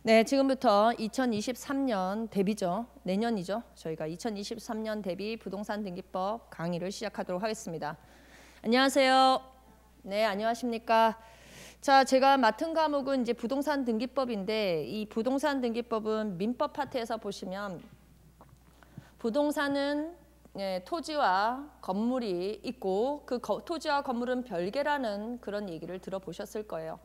네, 지금부터 2023년 대비죠. 내년이죠. 저희가 2023년 대비 부동산 등기법 강의를 시작하도록 하겠습니다. 안녕하세요. 네, 안녕하십니까. 자, 제가 맡은 과목은 이제 부동산 등기법인데 이 부동산 등기법은 민법 파트에서 보시면 부동산은 토지와 건물이 있고 그 토지와 건물은 별개라는 그런 얘기를 들어보셨을 거예요.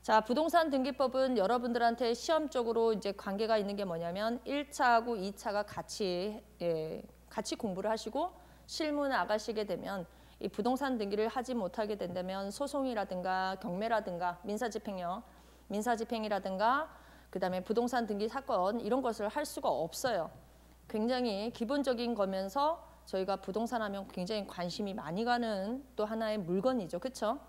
자, 부동산 등기법은 여러분들한테 시험적으로 이제 관계가 있는 게 뭐냐면 1차하고 2차가 같이 공부를 하시고 실무 나가시게 되면 이 부동산 등기를 하지 못하게 된다면 소송이라든가 경매라든가 민사집행이라든가 그다음에 부동산 등기 사건 이런 것을 할 수가 없어요. 굉장히 기본적인 거면서 저희가 부동산 하면 굉장히 관심이 많이 가는 또 하나의 물건이죠. 그렇죠?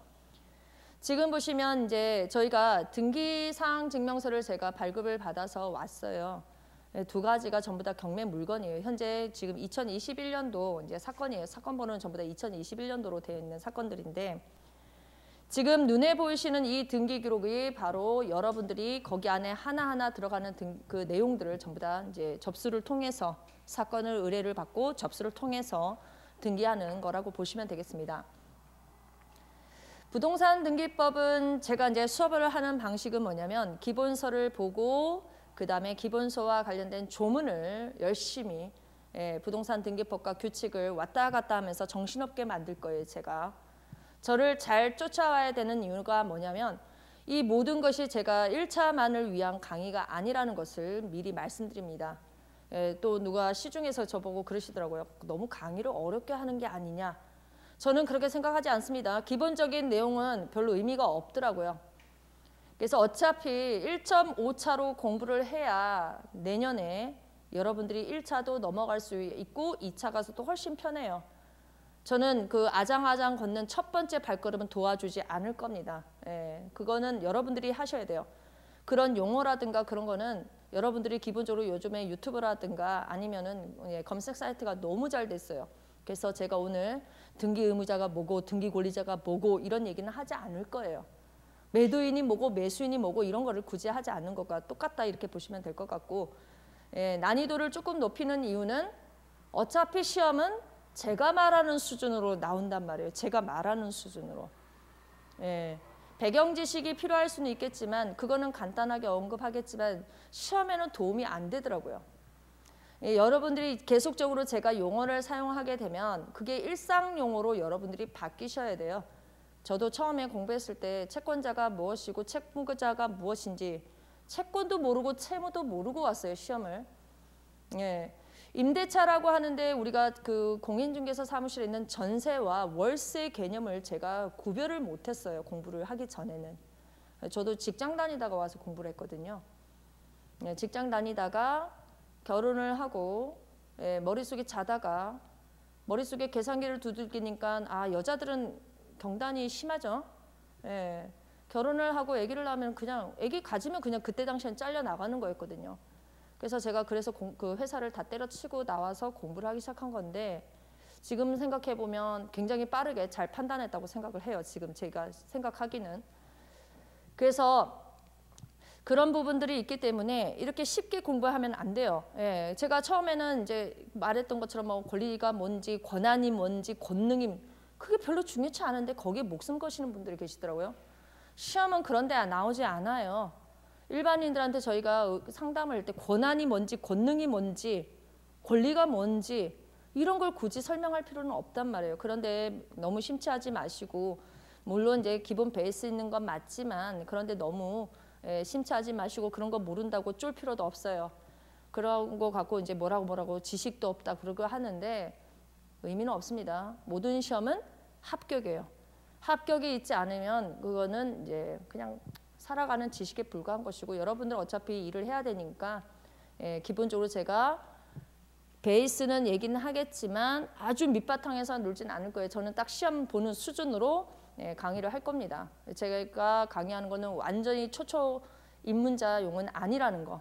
지금 보시면 이제 저희가 등기사항 증명서를 제가 발급을 받아서 왔어요. 두 가지가 전부 다 경매 물건이에요. 현재 지금 2021년도 이제 사건이에요. 사건 번호는 전부 다 2021년도로 되어 있는 사건들인데 지금 눈에 보이시는 이 등기 기록이 바로 여러분들이 거기 안에 하나하나 들어가는 그 내용들을 전부 다 이제 접수를 통해서 사건을 의뢰를 받고 접수를 통해서 등기하는 거라고 보시면 되겠습니다. 부동산 등기법은 제가 이제 수업을 하는 방식은 뭐냐면 기본서를 보고 그 다음에 기본서와 관련된 조문을 열심히 부동산 등기법과 규칙을 왔다 갔다 하면서 정신없게 만들 거예요. 제가 저를 잘 쫓아와야 되는 이유가 뭐냐면 이 모든 것이 제가 1차만을 위한 강의가 아니라는 것을 미리 말씀드립니다. 또 누가 시중에서 저보고 그러시더라고요. 너무 강의를 어렵게 하는 게 아니냐. 저는 그렇게 생각하지 않습니다. 기본적인 내용은 별로 의미가 없더라고요. 그래서 어차피 1.5차로 공부를 해야 내년에 여러분들이 1차도 넘어갈 수 있고 2차 가서도 훨씬 편해요. 저는 그 아장아장 걷는 첫 번째 발걸음은 도와주지 않을 겁니다. 그거는 여러분들이 하셔야 돼요. 그런 용어라든가 그런 거는 여러분들이 기본적으로 요즘에 유튜브라든가 아니면은 검색 사이트가 너무 잘 됐어요. 그래서 제가 오늘 등기 의무자가 뭐고 등기 권리자가 뭐고 이런 얘기는 하지 않을 거예요. 매도인이 뭐고 매수인이 뭐고 이런 거를 굳이 하지 않는 것과 똑같다 이렇게 보시면 될 것 같고 난이도를 조금 높이는 이유는 어차피 시험은 제가 말하는 수준으로 나온단 말이에요. 제가 말하는 수준으로. 배경 지식이 필요할 수는 있겠지만 그거는 간단하게 언급하겠지만 시험에는 도움이 안 되더라고요. 여러분들이 계속적으로 제가 용어를 사용하게 되면 그게 일상 용어로 여러분들이 바뀌셔야 돼요. 저도 처음에 공부했을 때 채권자가 무엇이고 채무자가 무엇인지 채권도 모르고 채무도 모르고 왔어요. 시험을. 임대차라고 하는데 우리가 그 공인중개사 사무실에 있는 전세와 월세 개념을 제가 구별을 못했어요. 공부를 하기 전에는. 저도 직장 다니다가 와서 공부를 했거든요. 직장 다니다가 결혼을 하고 머릿속에 자다가 머릿속에 계산기를 두들기니까 아 여자들은 경단이 심하죠. 결혼을 하고 아기를 낳으면 그냥 아기 가지면 그냥 그때 당시엔 잘려 나가는 거였거든요. 그래서 제가 그 회사를 다 때려치고 나와서 공부를 하기 시작한 건데 지금 생각해 보면 굉장히 빠르게 잘 판단했다고 생각을 해요. 지금 제가 생각하기는. 그래서 그런 부분들이 있기 때문에 이렇게 쉽게 공부하면 안 돼요. 제가 처음에는 이제 말했던 것처럼 뭐 권리가 뭔지, 권한이 뭔지, 권능이 그게 별로 중요치 않은데 거기에 목숨 거시는 분들이 계시더라고요. 시험은 그런데 나오지 않아요. 일반인들한테 저희가 상담을 할 때 권한이 뭔지, 권능이 뭔지, 권리가 뭔지 이런 걸 굳이 설명할 필요는 없단 말이에요. 그런데 너무 심취하지 마시고 물론 이제 기본 베이스 있는 건 맞지만 그런데 너무 심취하지 마시고 그런 거 모른다고 쫄 필요도 없어요. 그런 거 갖고 이제 뭐라고 지식도 없다 그러고 하는데 의미는 없습니다. 모든 시험은 합격이에요. 합격이 있지 않으면 그거는 이제 그냥 살아가는 지식에 불과한 것이고 여러분들은 어차피 일을 해야 되니까 기본적으로 제가 베이스는 얘기는 하겠지만 아주 밑바탕에서 놀진 않을 거예요. 저는 딱 시험 보는 수준으로 강의를 할 겁니다. 제가 강의하는 거는 완전히 초초 입문자 용은 아니라는 거.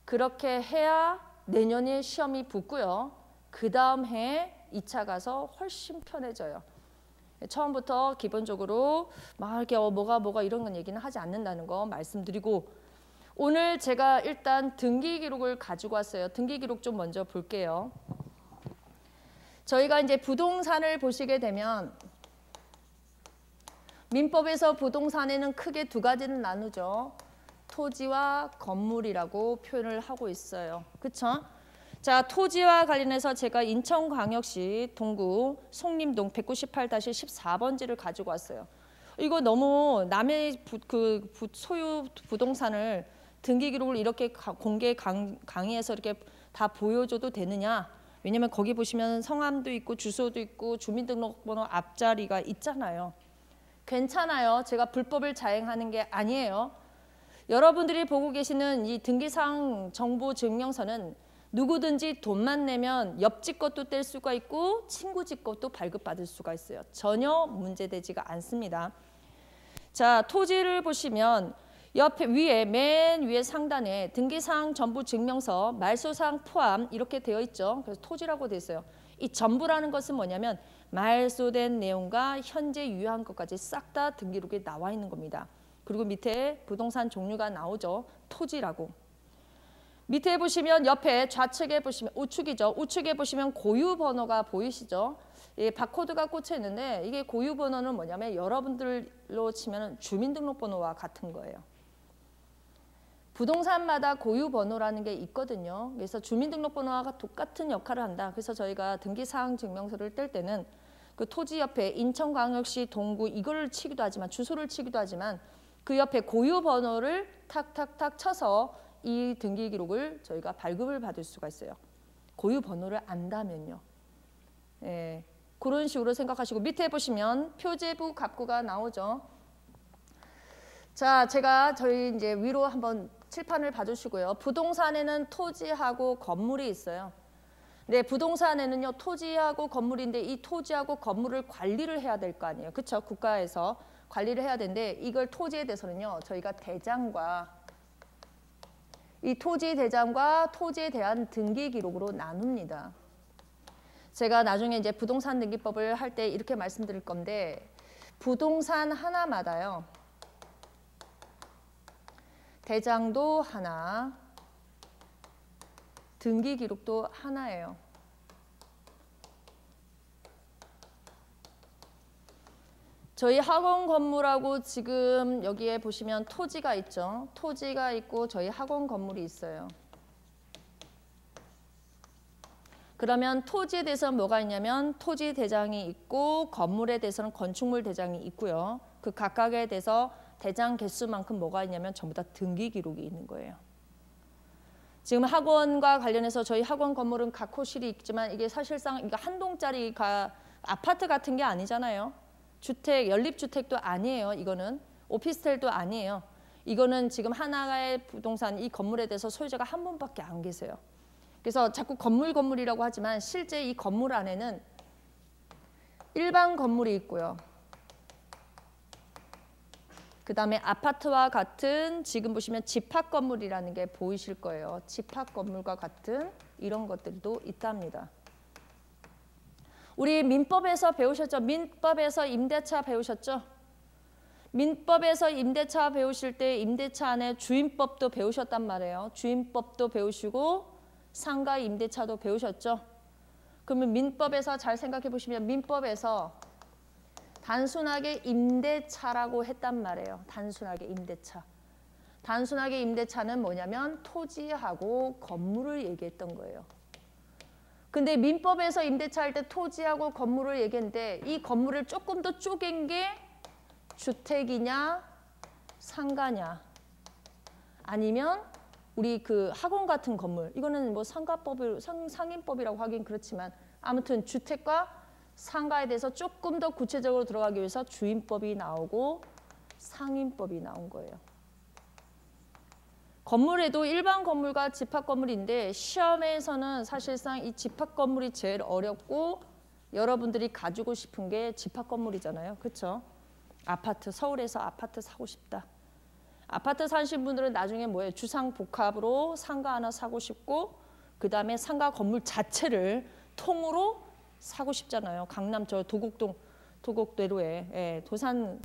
그렇게 해야 내년에 시험이 붙고요. 그 다음 해에 2차 가서 훨씬 편해져요. 처음부터 기본적으로 막 이렇게 뭐가 이런 건 얘기는 하지 않는다는 거 말씀드리고, 오늘 제가 일단 등기 기록을 가지고 왔어요. 등기 기록 좀 먼저 볼게요. 저희가 이제 부동산을 보시게 되면 민법에서 부동산에는 크게 두 가지를 나누죠. 토지와 건물이라고 표현을 하고 있어요. 그쵸? 자, 토지와 관련해서 제가 인천광역시 동구 송림동 198-14번지를 가지고 왔어요. 이거 너무 남의 소유 부동산을 등기 기록을 이렇게 공개 강의해서 이렇게 다 보여줘도 되느냐? 왜냐면 거기 보시면 성함도 있고 주소도 있고 주민등록번호 앞자리가 있잖아요. 괜찮아요. 제가 불법을 자행하는 게 아니에요. 여러분들이 보고 계시는 이 등기사항 정보 증명서는 누구든지 돈만 내면 옆집 것도 뗄 수가 있고 친구 집 것도 발급받을 수가 있어요. 전혀 문제되지가 않습니다. 자, 토지를 보시면 옆에 맨 위에 상단에 등기사항 전부 증명서 말소사항 포함 이렇게 되어 있죠. 그래서 토지라고 되어 있어요. 이 전부라는 것은 뭐냐면 말소된 내용과 현재 유효한 것까지 싹 다 등기록에 나와 있는 겁니다. 그리고 밑에 부동산 종류가 나오죠. 토지라고. 밑에 보시면 옆에 좌측에 보시면 우측이죠. 우측에 보시면 고유 번호가 보이시죠? 예, 바코드가 꽂혀 있는데 이게 고유 번호는 뭐냐면 여러분들로 치면 주민등록번호와 같은 거예요. 부동산마다 고유 번호라는 게 있거든요. 그래서 주민등록번호와 똑같은 역할을 한다. 그래서 저희가 등기사항 증명서를 뗄 때는 그 토지 옆에 인천광역시 동구 이거를 치기도 하지만 주소를 치기도 하지만 그 옆에 고유 번호를 탁탁탁 쳐서 이 등기 기록을 저희가 발급을 받을 수가 있어요. 고유 번호를 안다면요. 예, 그런 식으로 생각하시고 밑에 보시면 표제부 갑구가 나오죠. 자, 제가 저희 이제 위로 한번 칠판을 봐주시고요. 부동산에는 토지하고 건물이 있어요. 네, 부동산에는요 토지하고 건물인데 이 토지하고 건물을 관리를 해야 될 거 아니에요. 그렇죠? 국가에서 관리를 해야 되는데 이걸 토지에 대해서는요 저희가 대장과 이 토지 대장과 토지에 대한 등기 기록으로 나눕니다. 제가 나중에 이제 부동산 등기법을 할 때 이렇게 말씀드릴 건데 부동산 하나마다요. 대장도 하나, 등기 기록도 하나예요. 저희 학원 건물하고 지금 여기에 보시면 토지가 있죠. 토지가 있고 저희 학원 건물이 있어요. 그러면 토지에 대해서는 뭐가 있냐면 토지 대장이 있고 건물에 대해서는 건축물 대장이 있고요. 그 각각에 대해서 대장 개수만큼 뭐가 있냐면 전부 다 등기 기록이 있는 거예요. 지금 학원과 관련해서 저희 학원 건물은 각 호실이 있지만 이게 사실상 이거 한 동짜리가 아파트 같은 게 아니잖아요. 주택, 연립주택도 아니에요. 이거는 오피스텔도 아니에요. 이거는 지금 하나의 부동산 이 건물에 대해서 소유자가 한 분밖에 안 계세요. 그래서 자꾸 건물이라고 하지만 실제 이 건물 안에는 일반 건물이 있고요. 그 다음에 아파트와 같은 지금 보시면 집합 건물이라는 게 보이실 거예요. 집합 건물과 같은 이런 것들도 있답니다. 우리 민법에서 배우셨죠? 민법에서 임대차 배우셨죠? 민법에서 임대차 배우실 때 임대차 안에 주임법도 배우셨단 말이에요. 주임법도 배우시고 상가 임대차도 배우셨죠? 그러면 민법에서 잘 생각해 보시면 민법에서 단순하게 임대차라고 했단 말이에요. 단순하게 임대차. 단순하게 임대차는 뭐냐면 토지하고 건물을 얘기했던 거예요. 근데 민법에서 임대차 할 때 토지하고 건물을 얘기했는데 이 건물을 조금 더 쪼갠 게 주택이냐 상가냐 아니면 우리 그 학원 같은 건물 이거는 뭐 상인법이라고 하긴 그렇지만 아무튼 주택과 상가에 대해서 조금 더 구체적으로 들어가기 위해서 주임법이 나오고 상인법이 나온 거예요. 건물에도 일반 건물과 집합 건물인데 시험에서는 사실상 이 집합 건물이 제일 어렵고 여러분들이 가지고 싶은 게 집합 건물이잖아요. 그렇죠? 아파트, 서울에서 아파트 사고 싶다. 아파트 사신 분들은 나중에 뭐예요? 주상복합으로 상가 하나 사고 싶고 그 다음에 상가 건물 자체를 통으로 사고 싶잖아요. 강남 저 도곡동 도곡대로에 예, 도산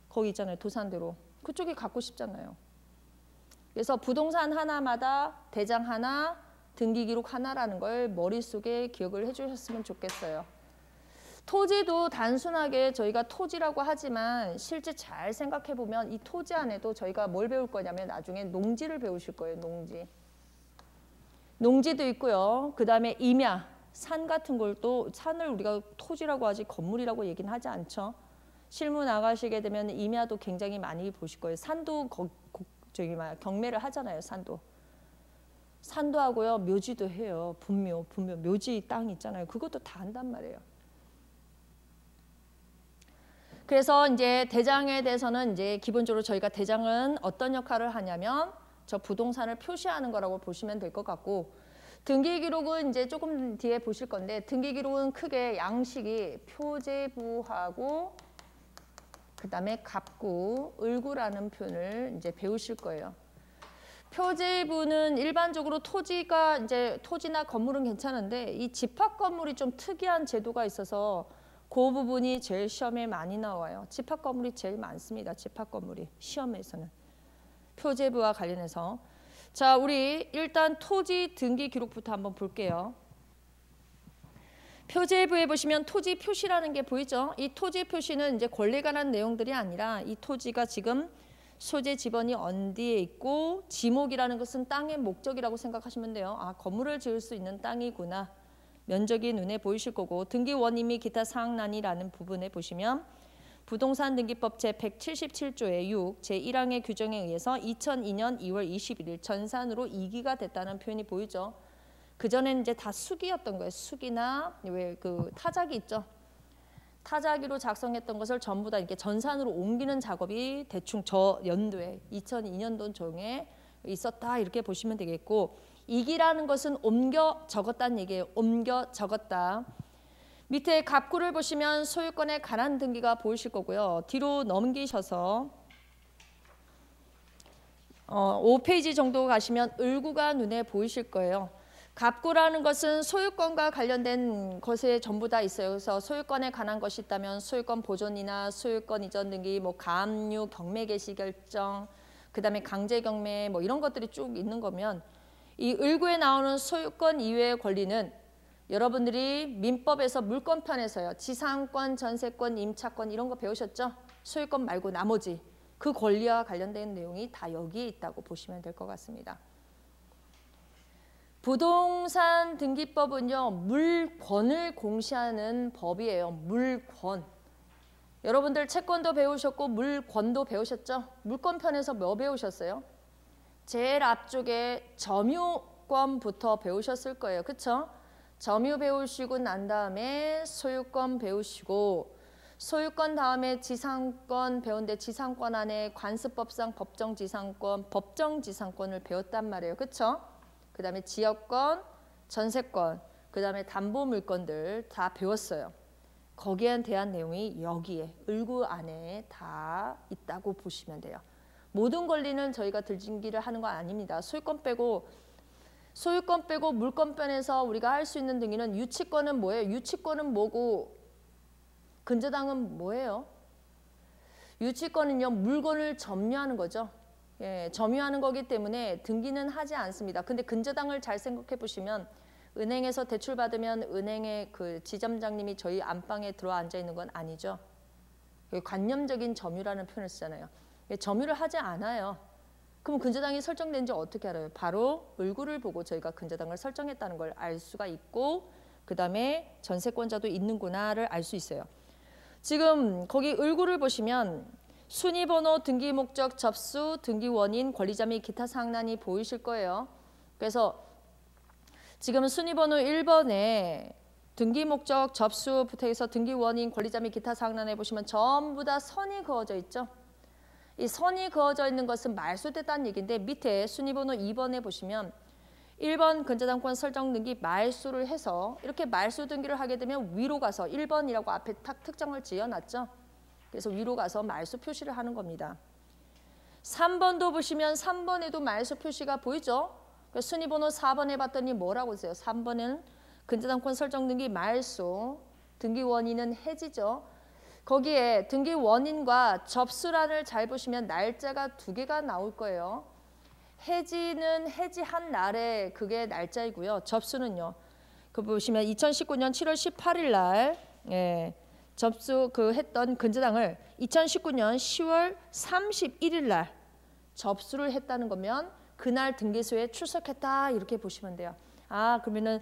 거기 있잖아요. 도산대로. 그쪽이 갖고 싶잖아요. 그래서 부동산 하나마다 대장 하나, 등기 기록 하나라는 걸 머릿속에 기억을 해주셨으면 좋겠어요. 토지도 단순하게 저희가 토지라고 하지만 실제 잘 생각해 보면 이 토지 안에도 저희가 뭘 배울 거냐면 나중에 농지를 배우실 거예요. 농지. 농지도 있고요. 그 다음에 임야, 산 같은 걸 또 산을 우리가 토지라고 하지 건물이라고 얘기는 하지 않죠. 실무 나가시게 되면 임야도 굉장히 많이 보실 거예요. 산도 경매를 하잖아요. 산도 하고요. 묘지도 해요. 분묘, 묘지 땅 있잖아요. 그것도 다 한단 말이에요. 그래서 이제 대장에 대해서는 이제 기본적으로 저희가 대장은 어떤 역할을 하냐면 저 부동산을 표시하는 거라고 보시면 될 것 같고 등기 기록은 이제 조금 뒤에 보실 건데 등기 기록은 크게 양식이 표제부하고 그다음에 갑구, 을구라는 표현을 이제 배우실 거예요. 표제부는 일반적으로 토지가 이제 토지나 건물은 괜찮은데 이 집합 건물이 좀 특이한 제도가 있어서 그 부분이 제일 시험에 많이 나와요. 집합 건물이 제일 많습니다. 집합 건물이 시험에서는 표제부와 관련해서 자 우리 일단 토지 등기 기록부터 한번 볼게요. 표제부에 보시면 토지 표시라는 게 보이죠? 이 토지 표시는 이제 권리에 관한 내용들이 아니라 이 토지가 지금 소재 지번이 어디에 있고 지목이라는 것은 땅의 목적이라고 생각하시면 돼요. 아 건물을 지을 수 있는 땅이구나. 면적이 눈에 보이실 거고 등기 원인 및 기타 사항란이라는 부분에 보시면 부동산 등기법 제177조의 6 제1항의 규정에 의해서 2002년 2월 21일 전산으로 이기가 됐다는 표현이 보이죠. 그전에는 이제 다 수기였던 거예요. 수기나 왜 그 타자기 있죠. 타자기로 작성했던 것을 전부 다 이렇게 전산으로 옮기는 작업이 대충 저 연도에 2002년도 중에 있었다 이렇게 보시면 되겠고 이기라는 것은 옮겨 적었다는 얘기예요. 옮겨 적었다. 밑에 갑구를 보시면 소유권의 관한 등기가 보이실 거고요. 뒤로 넘기셔서 5페이지 정도 가시면 을구가 눈에 보이실 거예요. 갑구라는 것은 소유권과 관련된 것에 전부 다 있어요. 그래서 소유권에 관한 것이 있다면 소유권 보존이나 소유권 이전 등기, 뭐 가압류, 경매 개시 결정, 그다음에 강제 경매 뭐 이런 것들이 쭉 있는 거면 이 을구에 나오는 소유권 이외의 권리는 여러분들이 민법에서 물권편에서요. 지상권, 전세권, 임차권 이런 거 배우셨죠? 소유권 말고 나머지 그 권리와 관련된 내용이 다 여기에 있다고 보시면 될 것 같습니다. 부동산 등기법은요. 물권을 공시하는 법이에요. 물권. 여러분들 채권도 배우셨고 물권도 배우셨죠? 물권편에서 뭐 배우셨어요? 제일 앞쪽에 점유권부터 배우셨을 거예요. 그렇죠? 점유 배우시고 난 다음에 소유권 배우시고 소유권 다음에 지상권 배운데 지상권 안에 관습법상 법정지상권, 법정지상권을 배웠단 말이에요. 그렇죠? 그 다음에 지역권, 전세권, 그 다음에 담보물권들 다 배웠어요. 거기에 대한 내용이 여기에 을구 안에 다 있다고 보시면 돼요. 모든 권리는 저희가 등기를 하는 거 아닙니다. 소유권 빼고 물권편에서 우리가 할 수 있는 등기는 유치권은 뭐예요? 유치권은 뭐고 근저당은 뭐예요? 유치권은요. 물건을 점유하는 거죠. 예, 점유하는 거기 때문에 등기는 하지 않습니다. 근데 근저당을 잘 생각해 보시면 은행에서 대출 받으면 은행의 그 지점장님이 저희 안방에 들어 앉아 있는 건 아니죠. 관념적인 점유라는 표현을 쓰잖아요. 점유를 하지 않아요. 그럼 근저당이 설정된지 어떻게 알아요? 바로 을구를 보고 저희가 근저당을 설정했다는 걸 알 수가 있고 그 다음에 전세권자도 있는구나를 알 수 있어요. 지금 거기 을구를 보시면 순위번호, 등기 목적, 접수, 등기 원인, 권리자 및 기타 사항란이 보이실 거예요. 그래서 지금 순위번호 1번에 등기 목적, 접수부터 해서 등기 원인, 권리자 및 기타 사항란에 보시면 전부 다 선이 그어져 있죠. 이 선이 그어져 있는 것은 말소됐다는 얘기인데 밑에 순위번호 2번에 보시면 1번 근저당권 설정 등기 말소를 해서 이렇게 말소 등기를 하게 되면 위로 가서 1번이라고 앞에 딱 특정을 지어놨죠. 그래서 위로 가서 말소 표시를 하는 겁니다. 3번도 보시면 3번에도 말소 표시가 보이죠. 순위번호 4번에 봤더니 뭐라고 했어요? 3번은 근저당권 설정 등기 말소, 등기 원인은 해지죠. 거기에 등기 원인과 접수란을 잘 보시면 날짜가 두 개가 나올 거예요. 해지는 해지한 날에 그게 날짜이고요. 접수는요. 그 보시면 2019년 7월 18일 날 접수 했던 근저당을 2019년 10월 31일 날 접수를 했다는 거면 그날 등기소에 출석했다 이렇게 보시면 돼요. 아, 그러면은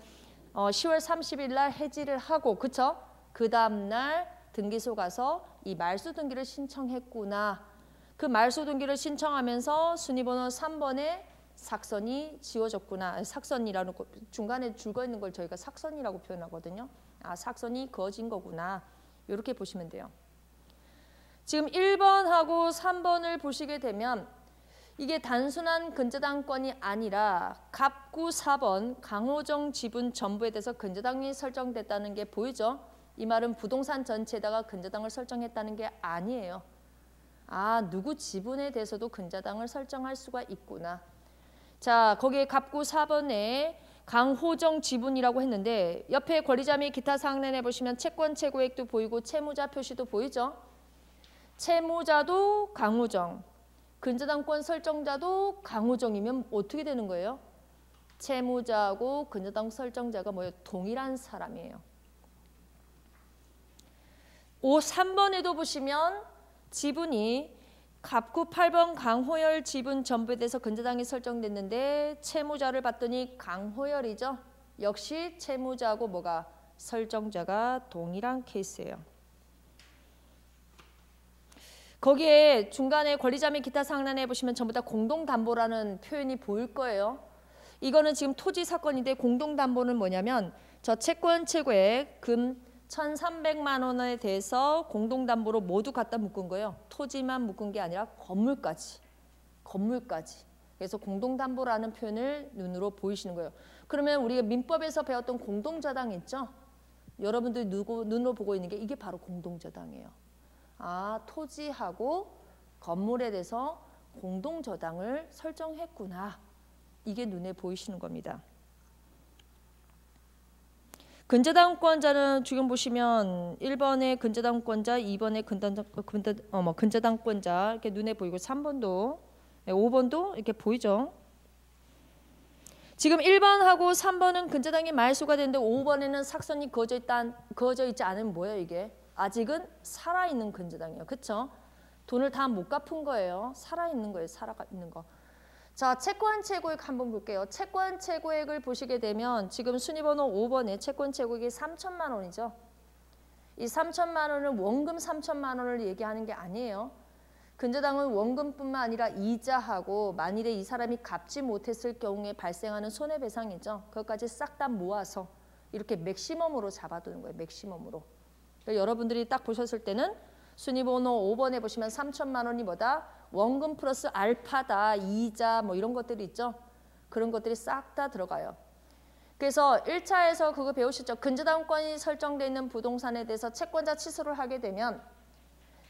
10월 30일 날 해지를 하고 그쵸? 그 다음 날 등기소 가서 이 말소 등기를 신청했구나. 그 말소 등기를 신청하면서 순위번호 3번에 삭선이 지워졌구나. 삭선이라는 거, 중간에 줄거 있는 걸 저희가 삭선이라고 표현하거든요. 아, 삭선이 그어진 거구나. 이렇게 보시면 돼요. 지금 1번하고 3번을 보시게 되면 이게 단순한 근저당권이 아니라 갑구 4번 강호정 지분 전부에 대해서 근저당이 설정됐다는 게 보이죠? 이 말은 부동산 전체에다가 근저당을 설정했다는 게 아니에요. 아, 누구 지분에 대해서도 근저당을 설정할 수가 있구나. 자, 거기에 갑구 4번에 강호정 지분이라고 했는데 옆에 권리자 및 기타 사항란에 보시면 채권 최고액도 보이고 채무자 표시도 보이죠? 채무자도 강호정, 근저당권 설정자도 강호정이면 어떻게 되는 거예요? 채무자하고 근저당 설정자가 뭐예요? 동일한 사람이에요. 3번에도 보시면 지분이 갑구 8번 강호열 지분 전부에 대해서 근저당이 설정됐는데 채무자를 봤더니 강호열이죠. 역시 채무자하고 뭐가 설정자가 동일한 케이스예요. 거기에 중간에 권리자 및 기타 상란에 보시면 전부 다 공동담보라는 표현이 보일 거예요. 이거는 지금 토지 사건인데 공동담보는 뭐냐면 저 채권 최고액 금 1,300만 원에 대해서 공동담보로 모두 갖다 묶은 거예요. 토지만 묶은 게 아니라 건물까지. 그래서 공동담보라는 표현을 눈으로 보이시는 거예요. 그러면 우리가 민법에서 배웠던 공동저당 있죠? 여러분들이 눈으로 보고 있는 게 이게 바로 공동저당이에요. 아, 토지하고 건물에 대해서 공동저당을 설정했구나. 이게 눈에 보이시는 겁니다. 근저당권자는 지금 보시면 1번에 근저당권자, 2번에 근저당권자 이렇게 눈에 보이고 3번도, 5번도 이렇게 보이죠. 지금 1번하고 3번은 근저당이 말소가 되는데 5번에는 삭선이 그어져 있지 않으면 뭐예요 이게? 아직은 살아있는 근저당이에요. 그렇죠? 돈을 다 못 갚은 거예요. 살아있는 거예요. 살아있는 거. 자, 채권 최고액 한번 볼게요. 채권 최고액을 보시게 되면 지금 순위번호 5번에 채권 최고액이 3천만 원이죠. 이 3천만 원은 원금 3천만 원을 얘기하는 게 아니에요. 근저당은 원금뿐만 아니라 이자하고 만일에 이 사람이 갚지 못했을 경우에 발생하는 손해배상이죠. 그것까지 싹 다 모아서 이렇게 맥시멈으로 잡아두는 거예요. 맥시멈으로. 그러니까 여러분들이 딱 보셨을 때는 순위번호 5번에 보시면 3천만 원이 뭐다? 원금 플러스 알파다, 이자 뭐 이런 것들이 있죠. 그런 것들이 싹 다 들어가요. 그래서 1차에서 그거 배우셨죠. 근저당권이 설정되어 있는 부동산에 대해서 채권자 취소를 하게 되면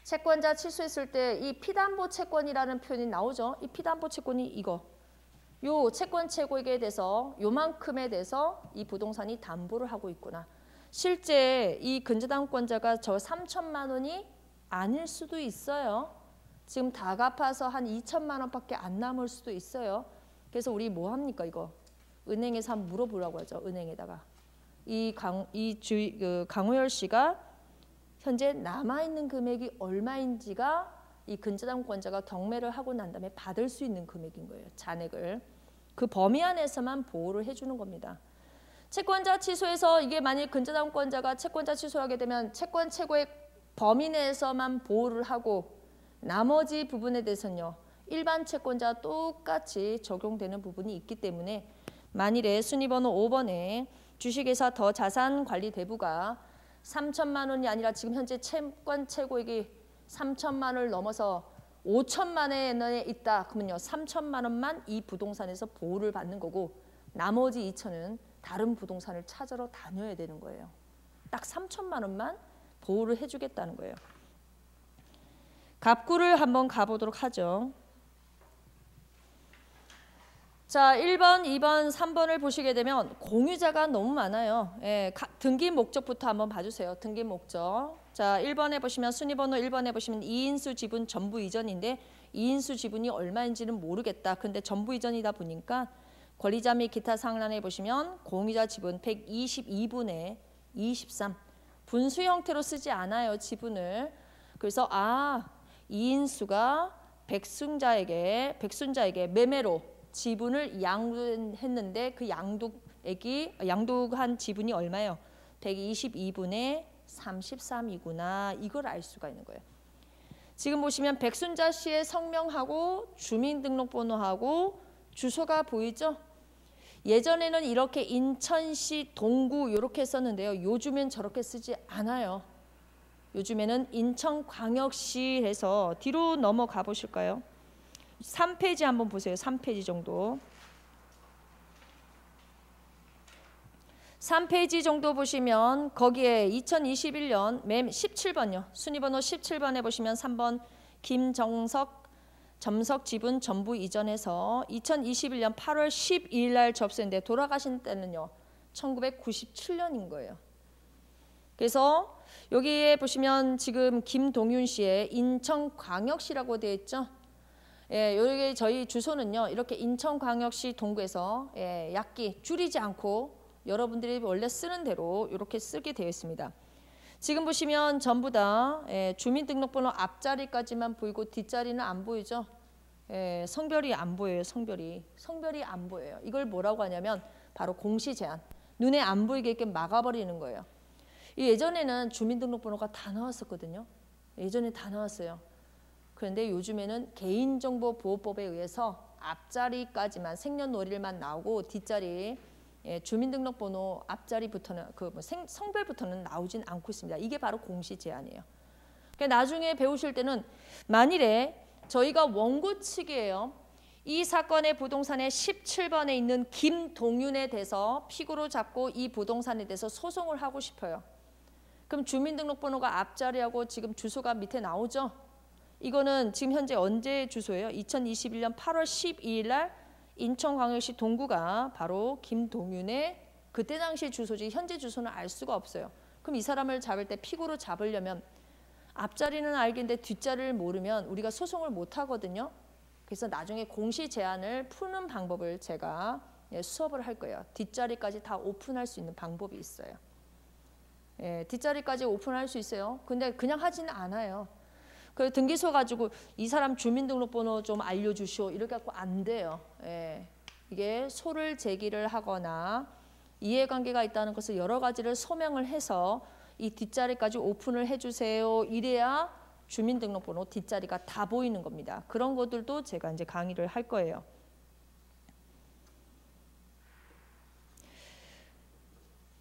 채권자 취소했을 때 이 피담보 채권이라는 표현이 나오죠. 이 피담보 채권이 이거. 요 채권 최고액에 대해서 요만큼에 대해서 이 부동산이 담보를 하고 있구나. 실제 이 근저당권자가 저 3천만 원이 아닐 수도 있어요. 지금 다 갚아서 한 2천만 원밖에 안 남을 수도 있어요. 그래서 우리 뭐 합니까 이거? 은행에서 한번 물어보라고 하죠. 은행에다가. 강호열 씨가 현재 남아있는 금액이 얼마인지가 이 근저당권자가 경매를 하고 난 다음에 받을 수 있는 금액인 거예요. 잔액을. 그 범위 안에서만 보호를 해주는 겁니다. 채권자 취소해서 이게 만일 근저당권자가 채권자 취소하게 되면 채권 최고액 범위 내에서만 보호를 하고 나머지 부분에 대해서는요. 일반 채권자와 똑같이 적용되는 부분이 있기 때문에 만일에 순위번호 5번에 주식회사 더 자산관리 대부가 3천만 원이 아니라 지금 현재 채권 최고액이 3천만 원을 넘어서 5천만 원에 있다. 그러면요. 3천만 원만 이 부동산에서 보호를 받는 거고 나머지 2천은 다른 부동산을 찾으러 다녀야 되는 거예요. 딱 3천만 원만 보호를 해주겠다는 거예요. 갑구를 한번 가보도록 하죠. 자, 1번, 2번, 3번을 보시게 되면 공유자가 너무 많아요. 예, 등기 목적부터 한번 봐주세요. 등기 목적. 자, 1번에 보시면 순위번호 1번에 보시면 이인수 지분 전부 이전인데 이인수 지분이 얼마인지는 모르겠다. 근데 전부 이전이다 보니까 권리자 및 기타 상란에 보시면 공유자 지분 122분의 23 분수 형태로 쓰지 않아요. 지분을. 그래서 이인수가 백순자에게 매매로 지분을 양도했는데 그 양도한 지분이 얼마예요? 122분의 33이구나. 이걸 알 수가 있는 거예요. 지금 보시면 백순자 씨의 성명하고 주민등록번호하고 주소가 보이죠? 예전에는 이렇게 인천시 동구 이렇게 썼는데요. 요즘엔 저렇게 쓰지 않아요. 요즘에는 인천광역시 해서 뒤로 넘어가 보실까요? 3페이지 한번 보세요. 3페이지 정도. 3페이지 정도 보시면 거기에 2021년 맨 17번요. 순위번호 17번에 보시면 3번 점석 지분 전부 이전해서 2021년 8월 12일 날 접수했는데 돌아가신 때는요. 1997년인 거예요. 그래서 여기에 보시면 지금 김동윤 씨의 인천광역시라고 되어 있죠. 예, 여기 저희 주소는요. 이렇게 인천광역시 동구에서 약기 줄이지 않고 여러분들이 원래 쓰는 대로 이렇게 쓰게 되어 있습니다. 지금 보시면 전부 다 주민등록번호 앞자리까지만 보이고 뒷자리는 안 보이죠. 성별이 안 보여요. 성별이 안 보여요. 이걸 뭐라고 하냐면 바로 공시제한. 눈에 안 보이게끔 막아버리는 거예요. 예전에는 주민등록번호가 다 나왔었거든요. 예전에 다 나왔어요. 그런데 요즘에는 개인정보보호법에 의해서 앞자리까지만 생년월일만 나오고 뒷자리 주민등록번호 앞자리부터는 성별부터는 나오진 않고 있습니다. 이게 바로 공시 제한이에요. 그러니까 나중에 배우실 때는 만일에 저희가 원고 측이에요. 이 사건의 부동산의 17번에 있는 김동윤에 대해서 피고로 잡고 이 부동산에 대해서 소송을 하고 싶어요. 그럼 주민등록번호가 앞자리하고 지금 주소가 밑에 나오죠. 이거는 지금 현재 언제 주소예요? 2021년 8월 12일 날 인천광역시 동구가 바로 김동윤의 그때 당시 주소지 현재 주소는 알 수가 없어요. 그럼 이 사람을 잡을 때 피고로 잡으려면 앞자리는 알겠는데 뒷자리를 모르면 우리가 소송을 못 하거든요. 그래서 나중에 공시 제한을 푸는 방법을 제가 수업을 할 거예요. 뒷자리까지 다 오픈할 수 있는 방법이 있어요. 뒷자리까지 오픈할 수 있어요. 근데 그냥 하지는 않아요. 그 등기소 가지고 이 사람 주민등록번호 좀 알려주시오 이렇게 갖고 안 돼요. 이게 소를 제기를 하거나 이해관계가 있다는 것을 여러 가지를 소명을 해서 이 뒷자리까지 오픈을 해주세요. 이래야 주민등록번호 뒷자리가 다 보이는 겁니다. 그런 것들도 제가 이제 강의를 할 거예요.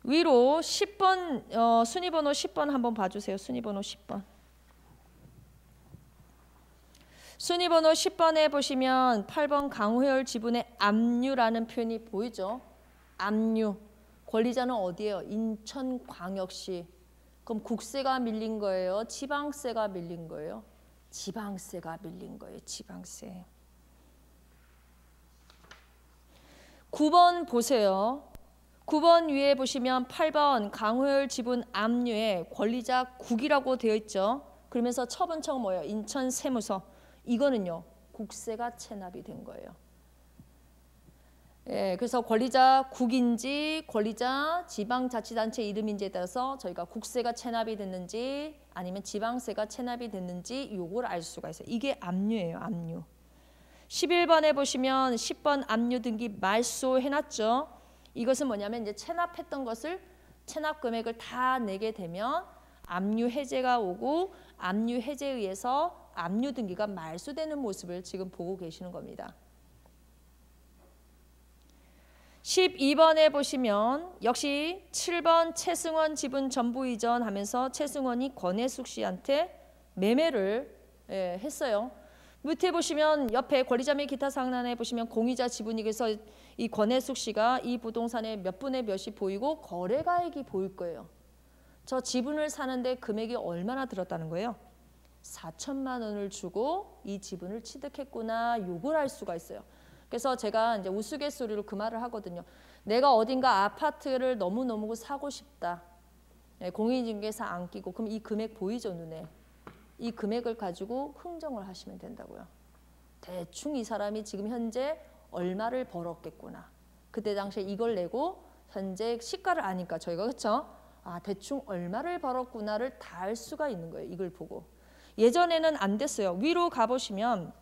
위로 10번 순위번호 10번 한번 봐주세요. 순위번호 10번. 순위번호 10번에 보시면 8번 강호열 지분의 압류라는 표현이 보이죠? 압류. 권리자는 어디예요? 인천광역시. 그럼 국세가 밀린 거예요? 지방세가 밀린 거예요? 지방세가 밀린 거예요. 지방세. 9번 보세요. 9번 위에 보시면 8번 강호열 지분 압류에 권리자 국이라고 되어 있죠. 그러면서 처분처가 뭐예요? 인천세무서. 이거는요. 국세가 체납이 된 거예요. 그래서 권리자 국인지 권리자 지방자치단체 이름인지에 따라서 저희가 국세가 체납이 됐는지 아니면 지방세가 체납이 됐는지 요걸 알 수가 있어요. 이게 압류예요. 압류. 11번에 보시면 10번 압류 등기 말소 해놨죠. 이것은 뭐냐면 이제 체납했던 것을 체납 금액을 다 내게 되면 압류 해제가 오고 압류 해제에 의해서 압류 등기가 말소되는 모습을 지금 보고 계시는 겁니다. 12번에 보시면 역시 7번 최승원 지분 전부 이전하면서 최승원이 권혜숙 씨한테 매매를 했어요. 밑에 보시면 옆에 권리자 및 기타 상란에 보시면 공유자 지분이익에서 이 권혜숙 씨가 이 부동산의 몇 분의 몇이 보이고 거래가액이 보일 거예요. 저 지분을 사는데 금액이 얼마나 들었다는 거예요? 4천만 원을 주고 이 지분을 취득했구나. 요걸 알 수가 있어요. 그래서 제가 이제 우스갯소리로 그 말을 하거든요. 내가 어딘가 아파트를 너무너무 사고 싶다. 공인중개사 안 끼고 그럼 이 금액 보이죠 눈에? 이 금액을 가지고 흥정을 하시면 된다고요. 대충 이 사람이 지금 현재 얼마를 벌었겠구나. 그때 당시에 이걸 내고 현재 시가를 아니까 저희가 그렇죠? 아 대충 얼마를 벌었구나를 다 알 수가 있는 거예요. 이걸 보고. 예전에는 안 됐어요. 위로 가보시면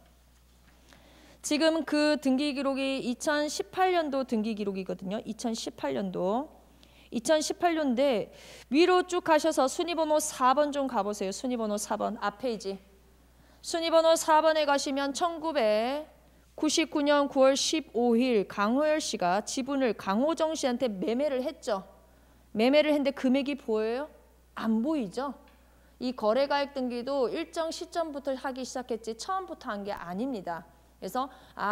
지금 그 등기 기록이 2018년도 등기 기록이거든요. 2018년도인데 위로 쭉 가셔서 순위번호 4번 좀 가보세요. 순위번호 4번 앞 페이지. 순위번호 4번에 가시면 1999년 9월 15일 강호열 씨가 지분을 강호정 씨한테 매매를 했죠. 매매를 했는데 금액이 보여요? 안 보이죠? 이 거래가액 등기도 일정 시점부터 하기 시작했지 처음부터 한 게 아닙니다. 그래서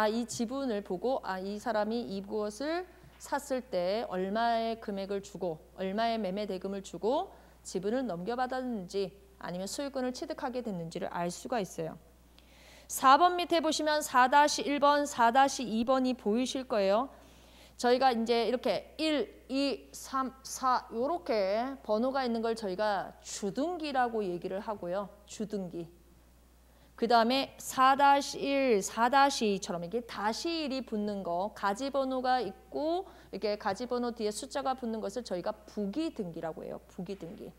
이 지분을 보고 이 사람이 이것을 샀을 때 얼마의 금액을 주고 얼마의 매매 대금을 주고 지분을 넘겨받았는지 아니면 소유권을 취득하게 됐는지를 알 수가 있어요. 4번 밑에 보시면 4-1번, 4-2번이 보이실 거예요. 저희가 이제 이렇게 1, 2, 3, 4 이렇게 번호가 있는 걸 저희가 주등기라고 얘기를 하고요. 주등기. 그 다음에 4-1, 4-2처럼 이게 -1이 붙는 거, 가지번호가 있고 이렇게 가지번호 뒤에 숫자가 붙는 것을 저희가 부기등기라고 해요. 부기등기.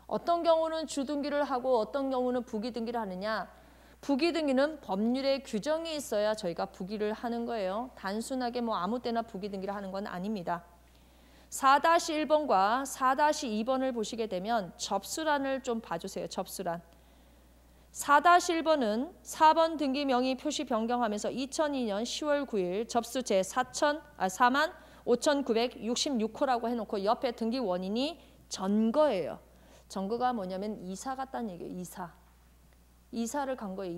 어떤 경우는 주등기를 하고 어떤 경우는 부기등기를 하느냐. 부기등기는 법률에 규정이 있어야 저희가 부기를 하는 거예요. 단순하게 뭐 아무 때나 부기등기를 하는 건 아닙니다. 4-1번과 4-2번을 보시게 되면 접수란을 좀 봐주세요. 접수란. 4-1번은 4번 등기 명의 표시 변경하면서 2002년 10월 9일 접수 제 45,966호라고 해놓고 옆에 등기 원인이 전거예요. 전거가 뭐냐면 이사 갔다는 얘기예요. 이사를 간 거예요.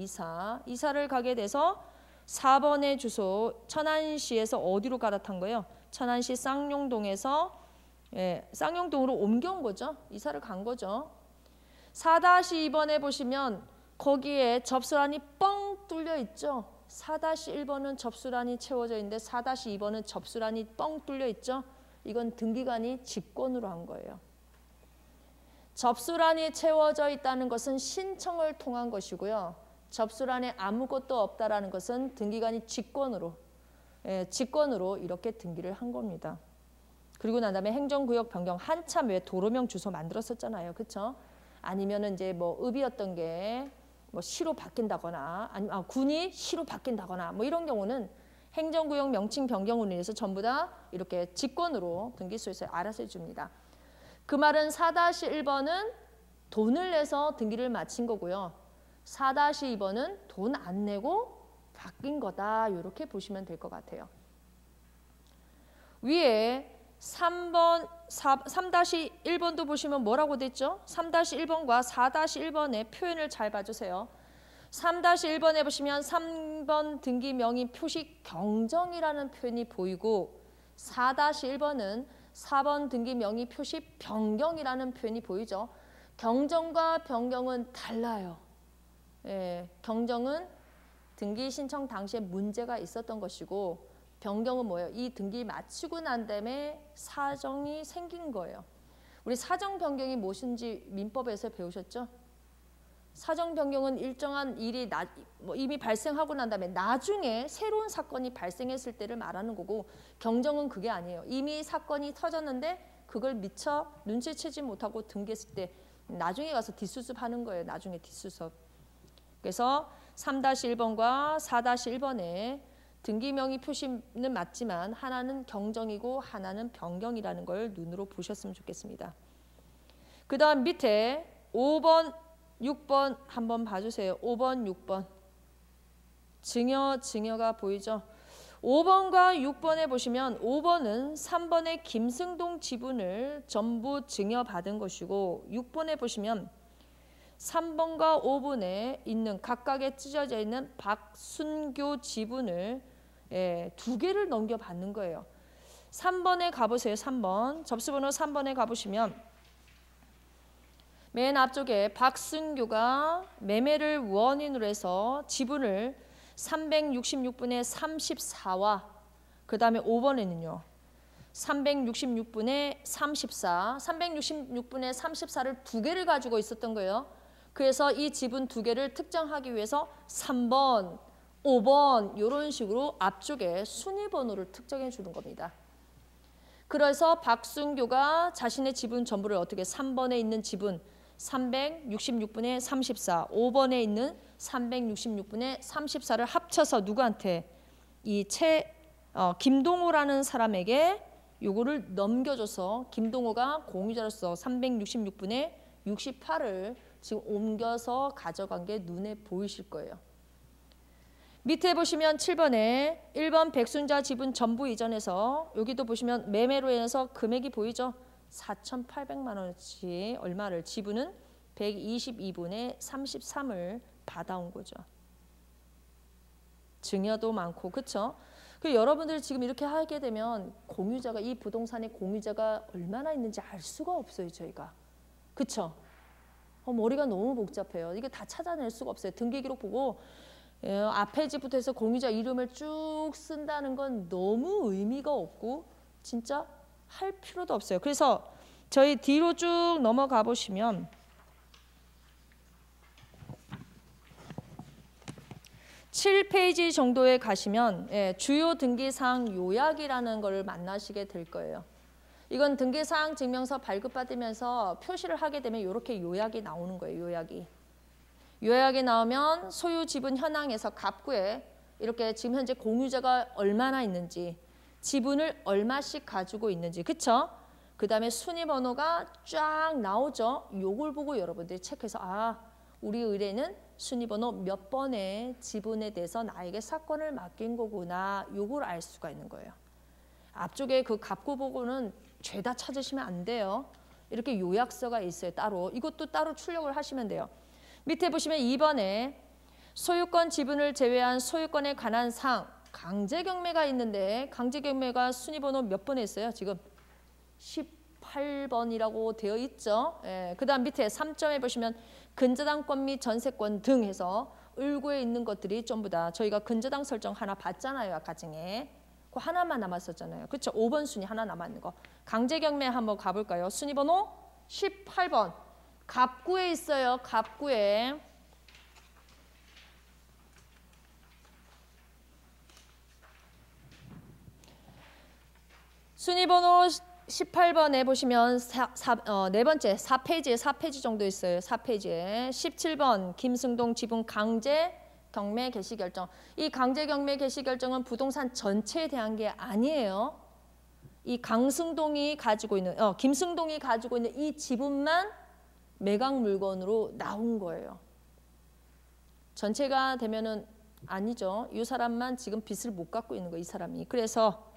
이사를 가게 돼서 4번의 주소 천안시에서 어디로 갈아탄 거예요? 천안시 쌍용동에서 쌍용동으로 옮겨온 거죠. 이사를 간 거죠. 4-2번에 보시면 거기에 접수란이 뻥 뚫려 있죠. 4-1번은 접수란이 채워져 있는데 4-2번은 접수란이 뻥 뚫려 있죠. 이건 등기관이 직권으로 한 거예요. 접수란이 채워져 있다는 것은 신청을 통한 것이고요. 접수란에 아무것도 없다라는 것은 등기관이 직권으로 이렇게 등기를 한 겁니다. 그리고 난 다음에 행정구역 변경 한참 왜 도로명 주소 만들었었잖아요. 그렇죠? 아니면은 이제 뭐 읍이었던 게 뭐 시로 바뀐다거나 아니면 군이 시로 바뀐다거나 뭐 이런 경우는 행정구역 명칭 변경으로 인해서 전부 다 이렇게 직권으로 등기소에서 알아서 해줍니다. 그 말은 4-1번은 돈을 내서 등기를 마친 거고요. 4-2번은 돈 안 내고 바뀐 거다. 이렇게 보시면 될 것 같아요. 위에 3-1번도 보시면 뭐라고 됐죠? 3-1번과 4-1번의 표현을 잘 봐주세요. 3-1번에 보시면 3번 등기 명의 표시 경정이라는 표현이 보이고 4-1번은 4번 등기 명의 표시 변경이라는 표현이 보이죠. 경정과 변경은 달라요. 경정은 등기 신청 당시에 문제가 있었던 것이고 변경은 뭐예요? 이 등기 마치고 난 다음에 사정이 생긴 거예요. 우리 사정 변경이 무엇인지 민법에서 배우셨죠? 사정 변경은 일정한 일이 이미 발생하고 난 다음에 나중에 새로운 사건이 발생했을 때를 말하는 거고 경정은 그게 아니에요. 이미 사건이 터졌는데 그걸 미처 눈치채지 못하고 등기했을 때 나중에 가서 뒷수습하는 거예요. 나중에 뒷수습. 그래서 3-1번과 4-1번에 등기 명의 표시는 맞지만 하나는 경정이고 하나는 변경이라는 걸 눈으로 보셨으면 좋겠습니다. 그 다음 밑에 5번, 6번 한번 봐주세요. 5번, 6번. 증여가 보이죠? 5번과 6번에 보시면 5번은 3번의 김승동 지분을 전부 증여받은 것이고 6번에 보시면 3번과 5번에 있는 각각에 찢어져 있는 박순교 지분을 두 개를 넘겨받는 거예요. 3번에 가보세요. 3번. 접수번호 3번에 가보시면 맨 앞쪽에 박순교가 매매를 원인으로 해서 지분을 366분의 34와 그 다음에 5번에는요. 366분의 34, 366분의 34를 두 개를 가지고 있었던 거예요. 그래서 이 지분 두 개를 특정하기 위해서 3번, 5번 이런 식으로 앞쪽에 순위 번호를 특정해 주는 겁니다. 그래서 박순교가 자신의 지분 전부를 어떻게 3번에 있는 지분 366분의 34, 5번에 있는 366분의 34를 합쳐서 누구한테 이 김동호라는 사람에게 요거를 넘겨줘서 김동호가 공유자로서 366분의 68을 지금 옮겨서 가져간 게 눈에 보이실 거예요. 밑에 보시면 7번에 1번 백순자 지분 전부 이전해서 여기도 보시면 매매로 인해서 금액이 보이죠? 4,800만 원어치 얼마를 지분은 122분의 33을 받아온 거죠. 증여도 많고 그렇죠? 여러분들 지금 이렇게 하게 되면 공유자가 이 부동산의 공유자가 얼마나 있는지 알 수가 없어요. 저희가. 그렇죠? 머리가 너무 복잡해요. 이게 다 찾아낼 수가 없어요. 등기기록 보고 앞에 집부터 해서 공유자 이름을 쭉 쓴다는 건 너무 의미가 없고 진짜 할 필요도 없어요. 그래서 저희 뒤로 쭉 넘어가 보시면 7페이지 정도에 가시면 주요 등기사항 요약이라는 걸 만나시게 될 거예요. 이건 등기사항 증명서 발급받으면서 표시를 하게 되면 이렇게 요약이 나오는 거예요. 요약이 나오면 소유 지분 현황에서 갑구에 이렇게 지금 현재 공유자가 얼마나 있는지 지분을 얼마씩 가지고 있는지 그쵸? 그 다음에 순위 번호가 쫙 나오죠. 요걸 보고 여러분들이 체크해서 우리 의뢰는 순위 번호 몇 번의 지분에 대해서 나에게 사건을 맡긴 거구나. 요걸 알 수가 있는 거예요. 앞쪽에 그 갑구 보고는 죄다 찾으시면 안 돼요. 이렇게 요약서가 있어요. 따로. 이것도 따로 출력을 하시면 돼요. 밑에 보시면 2번에 소유권 지분을 제외한 소유권에 관한 사항 강제경매가 있는데 강제경매가 순위번호 몇 번에 있어요? 지금 18번이라고 되어 있죠. 그 다음 밑에 3점에 보시면 근저당권 및 전세권 등 해서 을구에 있는 것들이 전부 다 저희가 근저당 설정 하나 봤잖아요. 아까 중에. 그 하나만 남았었잖아요. 그렇죠? 5번 순위 하나 남았는 거. 강제경매 한번 가볼까요? 순위번호 18번. 갑구에 있어요. 갑구에. 순위번호 18번에 보시면 네 번째 4페이지에 4페이지 정도 있어요. 4페이지에 17번 김승동 지분 강제 경매 개시 결정. 이 강제 경매 개시 결정은 부동산 전체에 대한 게 아니에요. 이 강승동이 가지고 있는 김승동이 가지고 있는 이 지분만 매각 물건으로 나온 거예요. 전체가 되면은 아니죠. 이 사람만 지금 빚을 못 갚고 있는 거예요. 이 사람이. 그래서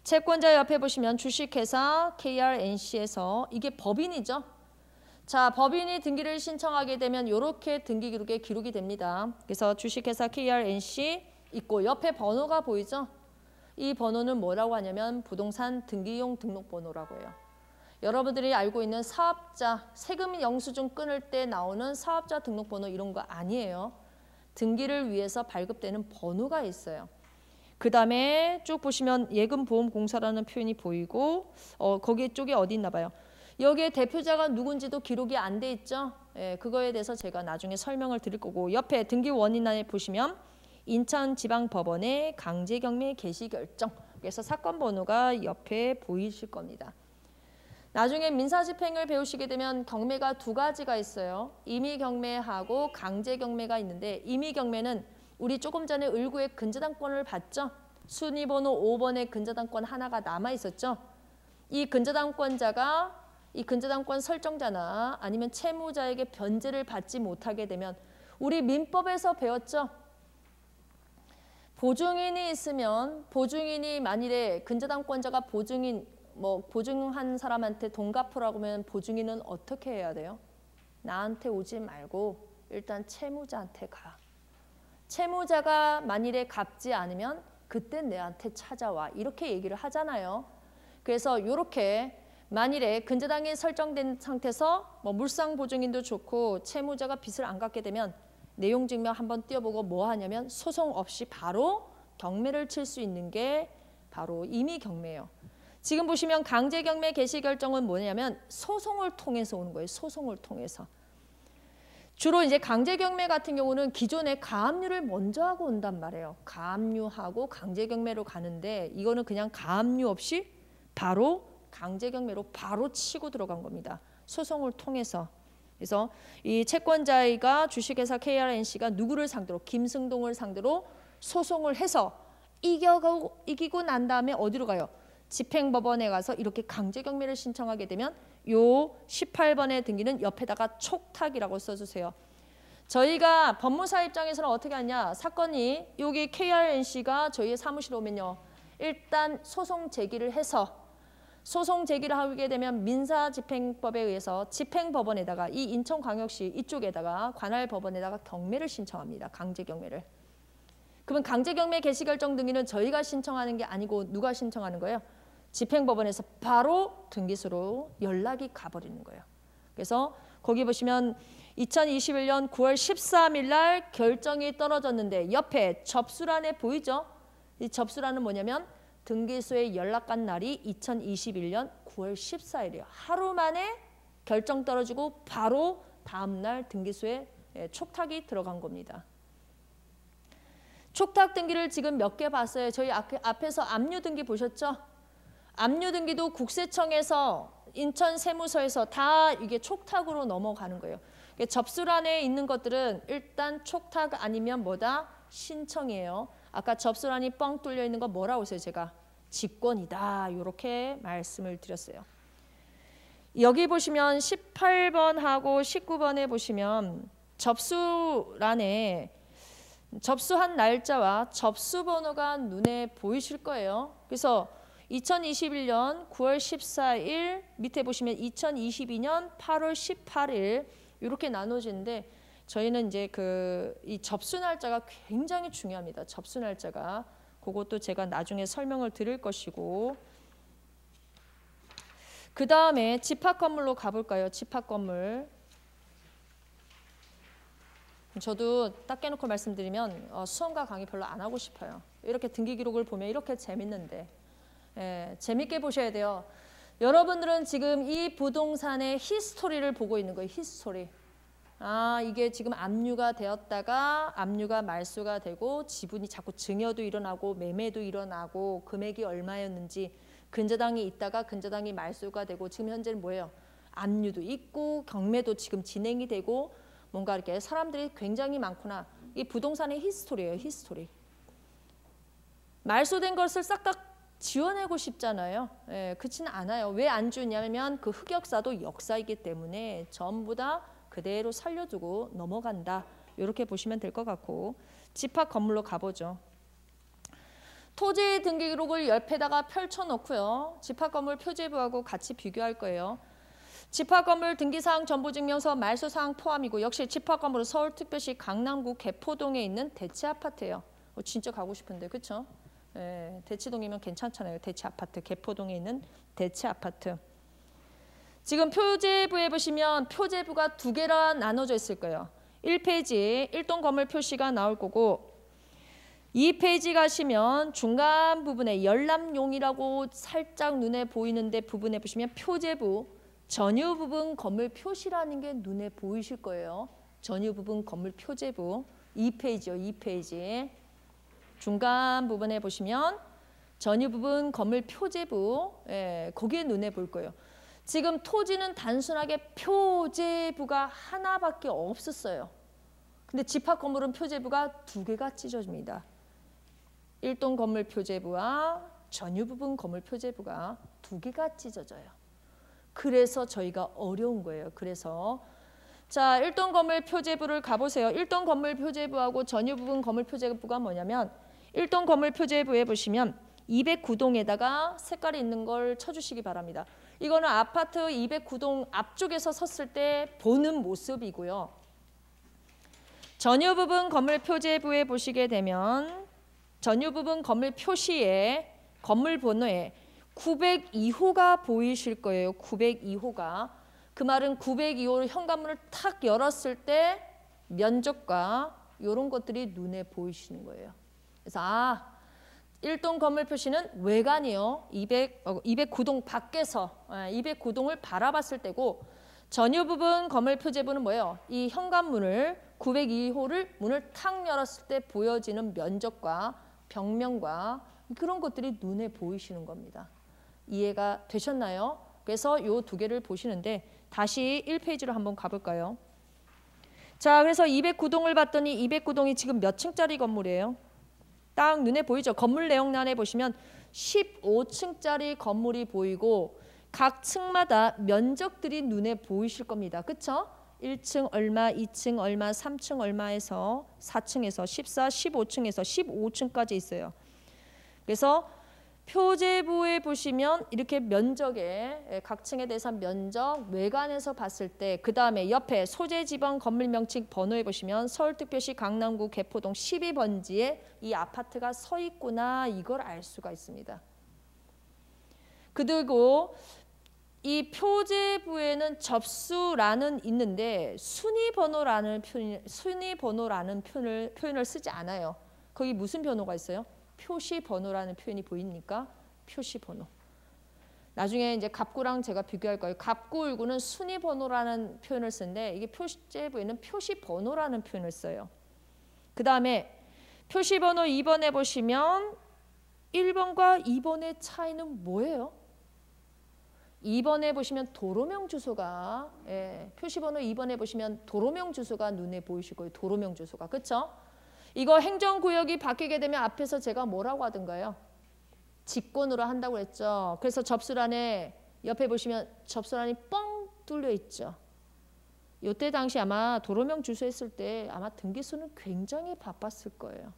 채권자 옆에 보시면 주식회사 KRNC에서 이게 법인이죠. 자, 법인이 등기를 신청하게 되면 이렇게 등기 기록에 기록이 됩니다. 그래서 주식회사 KRNC 있고 옆에 번호가 보이죠? 이 번호는 뭐라고 하냐면 부동산 등기용 등록번호라고 해요. 여러분들이 알고 있는 사업자, 세금 영수증 끊을 때 나오는 사업자 등록번호 이런 거 아니에요. 등기를 위해서 발급되는 번호가 있어요. 그 다음에 쭉 보시면 예금보험공사라는 표현이 보이고 거기 쪽에 어디 있나 봐요. 여기에 대표자가 누군지도 기록이 안 돼 있죠. 그거에 대해서 제가 나중에 설명을 드릴 거고 옆에 등기 원인란에 보시면 인천지방법원의 강제경매 개시결정 그래서 사건 번호가 옆에 보이실 겁니다. 나중에 민사집행을 배우시게 되면 경매가 두 가지가 있어요. 임의경매하고 강제경매가 있는데 임의경매는 우리 조금 전에 을구의 근저당권을 봤죠? 순위번호 5번의 근저당권 하나가 남아있었죠? 이 근저당권자가 이 근저당권 설정자나 아니면 채무자에게 변제를 받지 못하게 되면 우리 민법에서 배웠죠? 보증인이 있으면 보증인이 만일에 근저당권자가 보증한 사람한테 돈 갚으라고 하면 보증인은 어떻게 해야 돼요? 나한테 오지 말고 일단 채무자한테 가. 채무자가 만일에 갚지 않으면 그때 내한테 찾아와 이렇게 얘기를 하잖아요. 그래서 이렇게 만일에 근저당이 설정된 상태에서 물상보증인도 좋고 채무자가 빚을 안 갚게 되면 내용증명 한번 띄워보고 뭐 하냐면 소송 없이 바로 경매를 칠 수 있는 게 바로 임의경매예요. 지금 보시면 강제경매 개시 결정은 뭐냐면 소송을 통해서 오는 거예요. 소송을 통해서. 주로 이제 강제경매 같은 경우는 기존에 가압류를 먼저 하고 온단 말이에요. 가압류하고 강제경매로 가는데 이거는 그냥 가압류 없이 바로 강제경매로 바로 치고 들어간 겁니다. 소송을 통해서. 그래서 이 채권자가 주식회사 KRNC가 누구를 상대로 김승동을 상대로 소송을 해서 이기고 난 다음에 어디로 가요? 집행법원에 가서 이렇게 강제경매를 신청하게 되면 요 18번의 등기는 옆에다가 촉탁이라고 써주세요. 저희가 법무사 입장에서는 어떻게 하냐. 사건이 여기 KRNC가 저희의 사무실에 오면요. 일단 소송 제기를 해서 소송 제기를 하게 되면 민사집행법에 의해서 집행법원에다가 이 인천광역시 이쪽에다가 관할법원에다가 경매를 신청합니다. 강제경매를. 그러면 강제경매 개시결정 등기는 저희가 신청하는 게 아니고 누가 신청하는 거예요? 집행법원에서 바로 등기소로 연락이 가버리는 거예요. 그래서 거기 보시면 2021년 9월 13일 날 결정이 떨어졌는데 옆에 접수란에 보이죠? 이 접수란은 뭐냐면 등기소에 연락 간 날이 2021년 9월 14일이에요. 하루 만에 결정 떨어지고 바로 다음 날 등기소에 촉탁이 들어간 겁니다. 촉탁 등기를 지금 몇 개 봤어요. 저희 앞에서 압류 등기 보셨죠? 압류 등기도 국세청에서 인천 세무서에서 다 이게 촉탁으로 넘어가는 거예요. 접수란에 있는 것들은 일단 촉탁 아니면 뭐다? 신청이에요. 아까 접수란이 뻥 뚫려 있는 거 뭐라고 했어요? 제가 직권이다. 이렇게 말씀을 드렸어요. 여기 보시면 18번하고 19번에 보시면 접수란에 접수한 날짜와 접수번호가 눈에 보이실 거예요. 그래서 2021년 9월 14일 밑에 보시면 2022년 8월 18일 이렇게 나눠지는데 저희는 이제 이 접수 날짜가 굉장히 중요합니다. 접수 날짜가. 그것도 제가 나중에 설명을 드릴 것이고 그 다음에 집합건물로 가볼까요? 집합건물. 저도 딱 깨놓고 말씀드리면 수험과 강의 별로 안 하고 싶어요. 이렇게 등기 기록을 보면 이렇게 재밌는데 재밌게 보셔야 돼요. 여러분들은 지금 이 부동산의 히스토리를 보고 있는 거예요. 히스토리. 이게 지금 압류가 되었다가 압류가 말소가 되고 지분이 자꾸 증여도 일어나고 매매도 일어나고 금액이 얼마였는지 근저당이 있다가 근저당이 말소가 되고 지금 현재는 뭐예요? 압류도 있고 경매도 지금 진행이 되고 뭔가 이렇게 사람들이 굉장히 많구나. 이 부동산의 히스토리예요. 히스토리. 말소된 것을 싹 다 지워내고 싶잖아요. 그렇지는 않아요. 왜 안 주냐면 그 흑역사도 역사이기 때문에 전부 다 그대로 살려두고 넘어간다. 이렇게 보시면 될 것 같고 집합 건물로 가보죠. 토지 등기 기록을 옆에다가 펼쳐놓고요. 집합 건물 표제부하고 같이 비교할 거예요. 집합 건물 등기사항 정보증명서 말소사항 포함이고 역시 집합 건물은 서울특별시 강남구 개포동에 있는 대치 아파트예요. 진짜 가고 싶은데 그렇죠? 대치동이면 괜찮잖아요. 대치 아파트 개포동에 있는 대치 아파트. 지금 표제부에 보시면 표제부가 두 개라 나눠져 있을 거예요. 1페이지 1동 건물 표시가 나올 거고 2페이지 가시면 중간 부분에 열람용이라고 살짝 눈에 보이는데 부분에 보시면 표제부 전유 부분 건물 표시라는 게 눈에 보이실 거예요. 전유 부분 건물 표제부 2페이지요. 2페이지 중간 부분에 보시면 전유 부분 건물 표제부 거기에 눈에 보일 거예요. 지금 토지는 단순하게 표제부가 하나밖에 없었어요. 근데 집합 건물은 표제부가 두 개가 찢어집니다. 1동 건물 표제부와 전유 부분 건물 표제부가 두 개가 찢어져요. 그래서 저희가 어려운 거예요. 그래서 자 1동 건물 표제부를 가보세요. 1동 건물 표제부하고 전유 부분 건물 표제부가 뭐냐면 1동 건물 표제부에 보시면 209동에다가 색깔이 있는 걸 쳐주시기 바랍니다. 이거는 아파트 209동 앞쪽에서 섰을 때 보는 모습이고요. 전유 부분 건물 표제부에 보시게 되면 전유 부분 건물 표시에 건물 번호에 902호가 보이실 거예요. 902호가. 그 말은 902호 현관문을 탁 열었을 때 면적과 이런 것들이 눈에 보이시는 거예요. 그래서 1동 건물 표시는 외관이요. 209동 밖에서 209동을 바라봤을 때고 전유 부분 건물 표제부는 뭐예요? 이 현관문을 902호를 문을 탁 열었을 때 보여지는 면적과 벽면과 그런 것들이 눈에 보이시는 겁니다. 이해가 되셨나요? 그래서 이 두 개를 보시는데 다시 1페이지로 한번 가볼까요? 자, 그래서 209동을 봤더니 209동이 지금 몇 층짜리 건물이에요? 딱 눈에 보이죠? 건물 내용란에 보시면 15층짜리 건물이 보이고 각 층마다 면적들이 눈에 보이실 겁니다. 그렇죠? 1층 얼마, 2층 얼마, 3층 얼마에서 4층에서 14, 15층에서 15층까지 있어요. 그래서 표제부에 보시면 이렇게 면적에 각 층에 대해서 면적, 외관에서 봤을 때 그 다음에 옆에 소재지번 건물 명칭 번호에 보시면 서울특별시 강남구 개포동 12번지에 이 아파트가 서 있구나 이걸 알 수가 있습니다. 그리고 이 표제부에는 접수란은 있는데 순위번호라는 표현을 쓰지 않아요. 거기 무슨 번호가 있어요? 표시번호라는 표현이 보입니까? 표시번호. 나중에 이제 갑구랑 제가 비교할 거예요. 갑구19는 순위번호라는 표현을 쓰는데 이게 표제부에는 표시번호라는 표현을 써요. 그 다음에 표시번호 2번에 보시면 1번과 2번의 차이는 뭐예요? 2번에 보시면 도로명 주소가 표시번호 2번에 보시면 도로명 주소가 눈에 보이실 거예요. 도로명 주소가. 그렇죠? 이거 행정구역이 바뀌게 되면 앞에서 제가 뭐라고 하던가요? 직권으로 한다고 했죠. 그래서 접수란에 옆에 보시면 접수란이 뻥 뚫려 있죠. 이때 당시 아마 도로명 주소했을 때 아마 등기소는 굉장히 바빴을 거예요.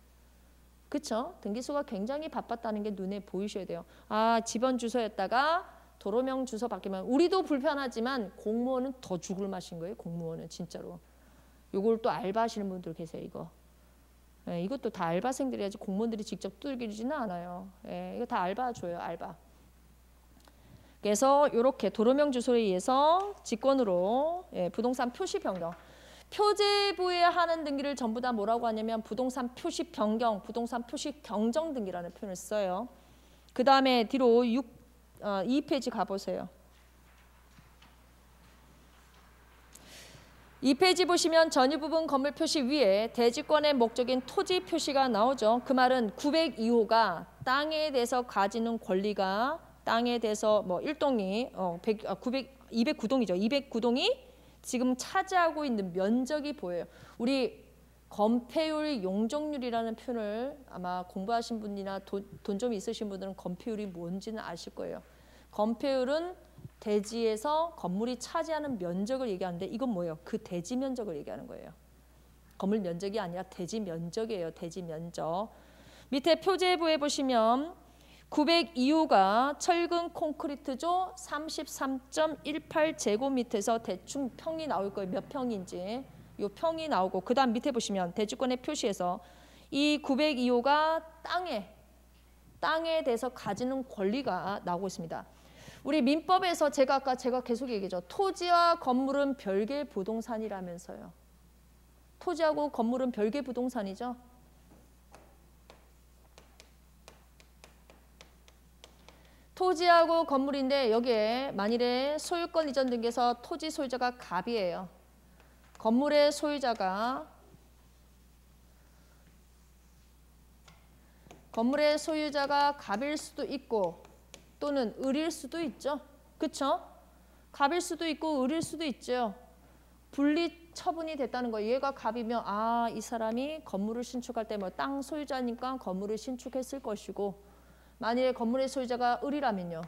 그렇죠? 등기소가 굉장히 바빴다는 게 눈에 보이셔야 돼요. 아, 집원 주소였다가 도로명 주소 바뀌면 우리도 불편하지만 공무원은 더 죽을 맛인 거예요. 공무원은 진짜로. 요걸 또 알바하시는 분들 계세요. 이거. 이것도 다 알바생들이 해야지 공무원들이 직접 뚫기지는 않아요. 이거 다 알바 줘요. 알바. 그래서 이렇게 도로명 주소에 의해서 직권으로 부동산 표시 변경. 표제부에 하는 등기를 전부 다 뭐라고 하냐면 부동산 표시 변경, 부동산 표시 경정 등기라는 표현을 써요. 그 다음에 뒤로 2페이지 가보세요. 2페이지 보시면 전유 부분 건물 표시 위에 대지권의 목적인 토지 표시가 나오죠. 그 말은 902호가 땅에 대해서 가지는 권리가 땅에 대해서 뭐 1동이 209동이죠. 209동이 지금 차지하고 있는 면적이 보여요. 우리 건폐율 용적률이라는 표현을 아마 공부하신 분이나 돈 좀 있으신 분들은 건폐율이 뭔지는 아실 거예요. 건폐율은 대지에서 건물이 차지하는 면적을 얘기하는데 이건 뭐예요? 그 대지 면적을 얘기하는 거예요. 건물 면적이 아니라 대지 면적이에요. 대지 면적. 밑에 표제부에 보시면 902호가 철근 콘크리트조 33.18제곱미터에서 대충 평이 나올 거예요. 몇 평인지. 이 평이 나오고 그 다음 밑에 보시면 대지권의 표시에서 이 902호가 땅에 대해서 가지는 권리가 나오고 있습니다. 우리 민법에서 제가 계속 얘기했죠. 토지와 건물은 별개 부동산이라면서요. 토지하고 건물은 별개 부동산이죠. 토지하고 건물인데 여기에 만일에 소유권 이전 등기에서 토지 소유자가 갑이에요. 건물의 소유자가 갑일 수도 있고 또는 을일 수도 있죠. 그렇죠? 갑일 수도 있고 을일 수도 있죠. 분리 처분이 됐다는 거예요. 얘가 갑이면 이 사람이 건물을 신축할 때 뭐 땅 소유자니까 건물을 신축했을 것이고 만일에 건물의 소유자가 을이라면요.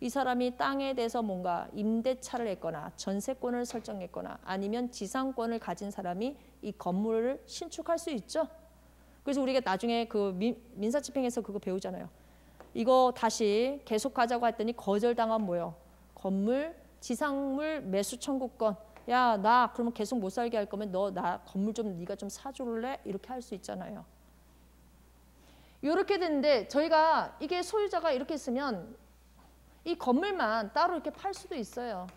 이 사람이 땅에 대해서 뭔가 임대차를 했거나 전세권을 설정했거나 아니면 지상권을 가진 사람이 이 건물을 신축할 수 있죠. 그래서 우리가 나중에 그 민사집행에서 그거 배우잖아요. 이거 다시 계속하자고 했더니 거절당한 뭐예요? 건물, 지상물 매수 청구권. 야, 나 그러면 계속 못 살게 할 거면 너 나 건물 좀 네가 좀 사줄래? 이렇게 할 수 있잖아요. 이렇게 됐는데 저희가 이게 소유자가 이렇게 있으면 이 건물만 따로 이렇게 팔 수도 있어요.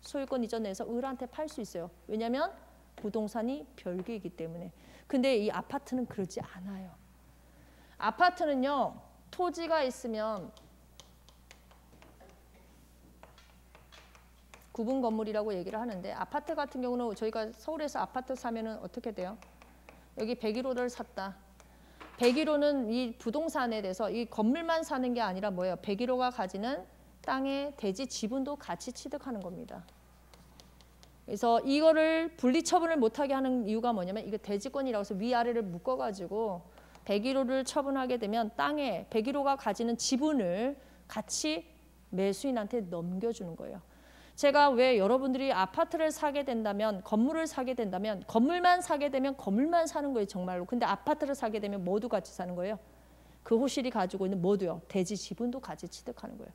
소유권 이전해서 을한테 팔 수 있어요. 왜냐하면 부동산이 별개이기 때문에. 근데 이 아파트는 그러지 않아요. 아파트는요. 토지가 있으면 구분 건물이라고 얘기를 하는데 아파트 같은 경우는 저희가 서울에서 아파트 사면은 어떻게 돼요? 여기 101호를 샀다. 101호는 이 부동산에 대해서 이 건물만 사는 게 아니라 뭐예요? 101호가 가지는 땅의 대지 지분도 같이 취득하는 겁니다. 그래서 이거를 분리처분을 못하게 하는 이유가 뭐냐면 이거 대지권이라고 해서 위아래를 묶어가지고 101호를 처분하게 되면 땅에 101호가 가지는 지분을 같이 매수인한테 넘겨주는 거예요. 제가 왜 여러분들이 아파트를 사게 된다면 건물을 사게 된다면 건물만 사게 되면 건물만 사는 거예요. 정말로. 근데 아파트를 사게 되면 모두 같이 사는 거예요. 그 호실이 가지고 있는 모두요. 대지 지분도 같이 취득하는 거예요.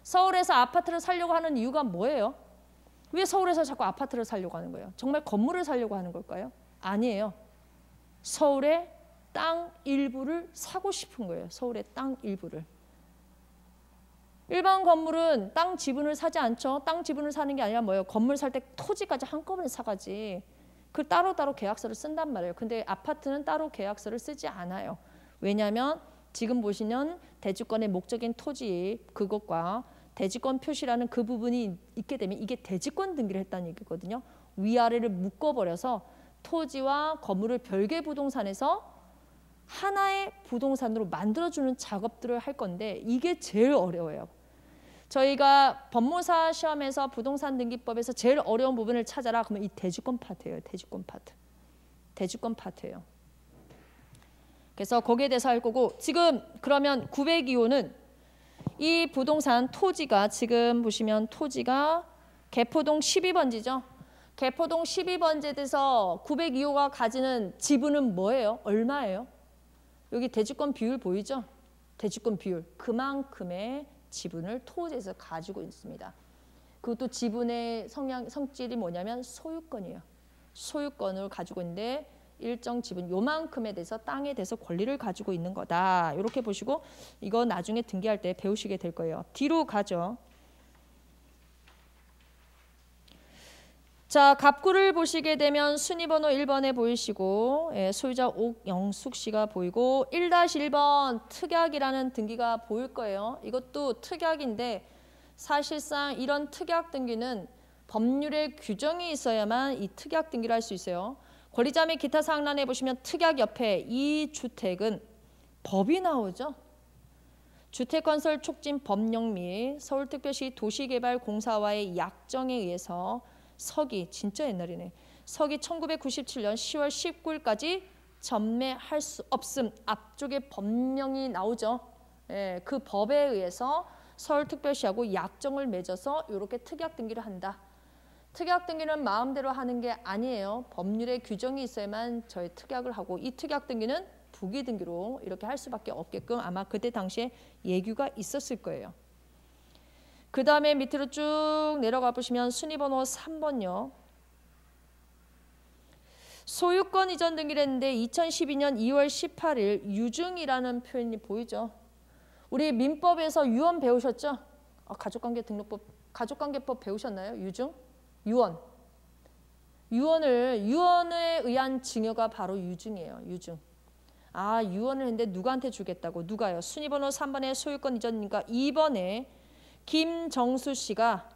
서울에서 아파트를 사려고 하는 이유가 뭐예요? 왜 서울에서 자꾸 아파트를 사려고 하는 거예요? 정말 건물을 사려고 하는 걸까요? 아니에요. 서울의 땅 일부를 사고 싶은 거예요. 서울의 땅 일부를. 일반 건물은 땅 지분을 사지 않죠. 땅 지분을 사는 게 아니라 뭐예요? 건물 살 때 토지까지 한꺼번에 사가지. 그 따로따로 계약서를 쓴단 말이에요. 근데 아파트는 따로 계약서를 쓰지 않아요. 왜냐하면 지금 보시면 대지권의 목적인 토지 그것과 대지권 표시라는 그 부분이 있게 되면 이게 대지권 등기를 했다는 얘기거든요. 위아래를 묶어버려서 토지와 건물을 별개 부동산에서 하나의 부동산으로 만들어주는 작업들을 할 건데 이게 제일 어려워요. 저희가 법무사 시험에서 부동산 등기법에서 제일 어려운 부분을 찾아라. 그러면 이 대지권 파트예요. 대지권 파트. 대지권 파트예요. 그래서 거기에 대해서 할 거고 지금 그러면 902호는 이 부동산 토지가 지금 보시면 토지가 개포동 12번지죠. 개포동 12번지에 대해서 902호가 가지는 지분은 뭐예요? 얼마예요? 여기 대지권 비율 보이죠? 대지권 비율. 그만큼의 지분을 토지에서 가지고 있습니다. 그것도 지분의 성질이 뭐냐면 소유권이에요. 소유권을 가지고 있는데 일정 지분 요만큼에 대해서 땅에 대해서 권리를 가지고 있는 거다. 이렇게 보시고 이거 나중에 등기할 때 배우시게 될 거예요. 뒤로 가죠. 자, 갑구를 보시게 되면 순위번호 1번에 보이시고 소유자 옥영숙 씨가 보이고 1-1번 특약이라는 등기가 보일 거예요. 이것도 특약인데 사실상 이런 특약 등기는 법률에 규정이 있어야만 이 특약 등기를 할 수 있어요. 권리자 및 기타 사항란에 보시면 특약 옆에 이 주택은 법이 나오죠. 주택건설 촉진 법령 및 서울특별시 도시개발공사와의 약정에 의해서 서기 진짜 옛날이네. 서기 1997년 10월 19일까지 전매할 수 없음. 앞쪽에 법령이 나오죠. 예, 그 법에 의해서 서울특별시하고 약정을 맺어서 이렇게 특약 등기를 한다. 특약 등기는 마음대로 하는 게 아니에요. 법률에 규정이 있어야만 저희 특약을 하고 이 특약 등기는 부기 등기로 이렇게 할 수밖에 없게끔 아마 그때 당시에 예규가 있었을 거예요. 그 다음에 밑으로 쭉 내려가 보시면 순위번호 3번요. 소유권 이전 등기를 했는데 2012년 2월 18일 유증이라는 표현이 보이죠. 우리 민법에서 유언 배우셨죠? 가족관계등록법, 가족관계법 배우셨나요? 유증? 유언. 유언에 의한 증여가 바로 유증이에요. 유증. 유언을 했는데 누구한테 주겠다고? 누가요? 순위번호 3번에 소유권 이전인가 2번에 김정수 씨가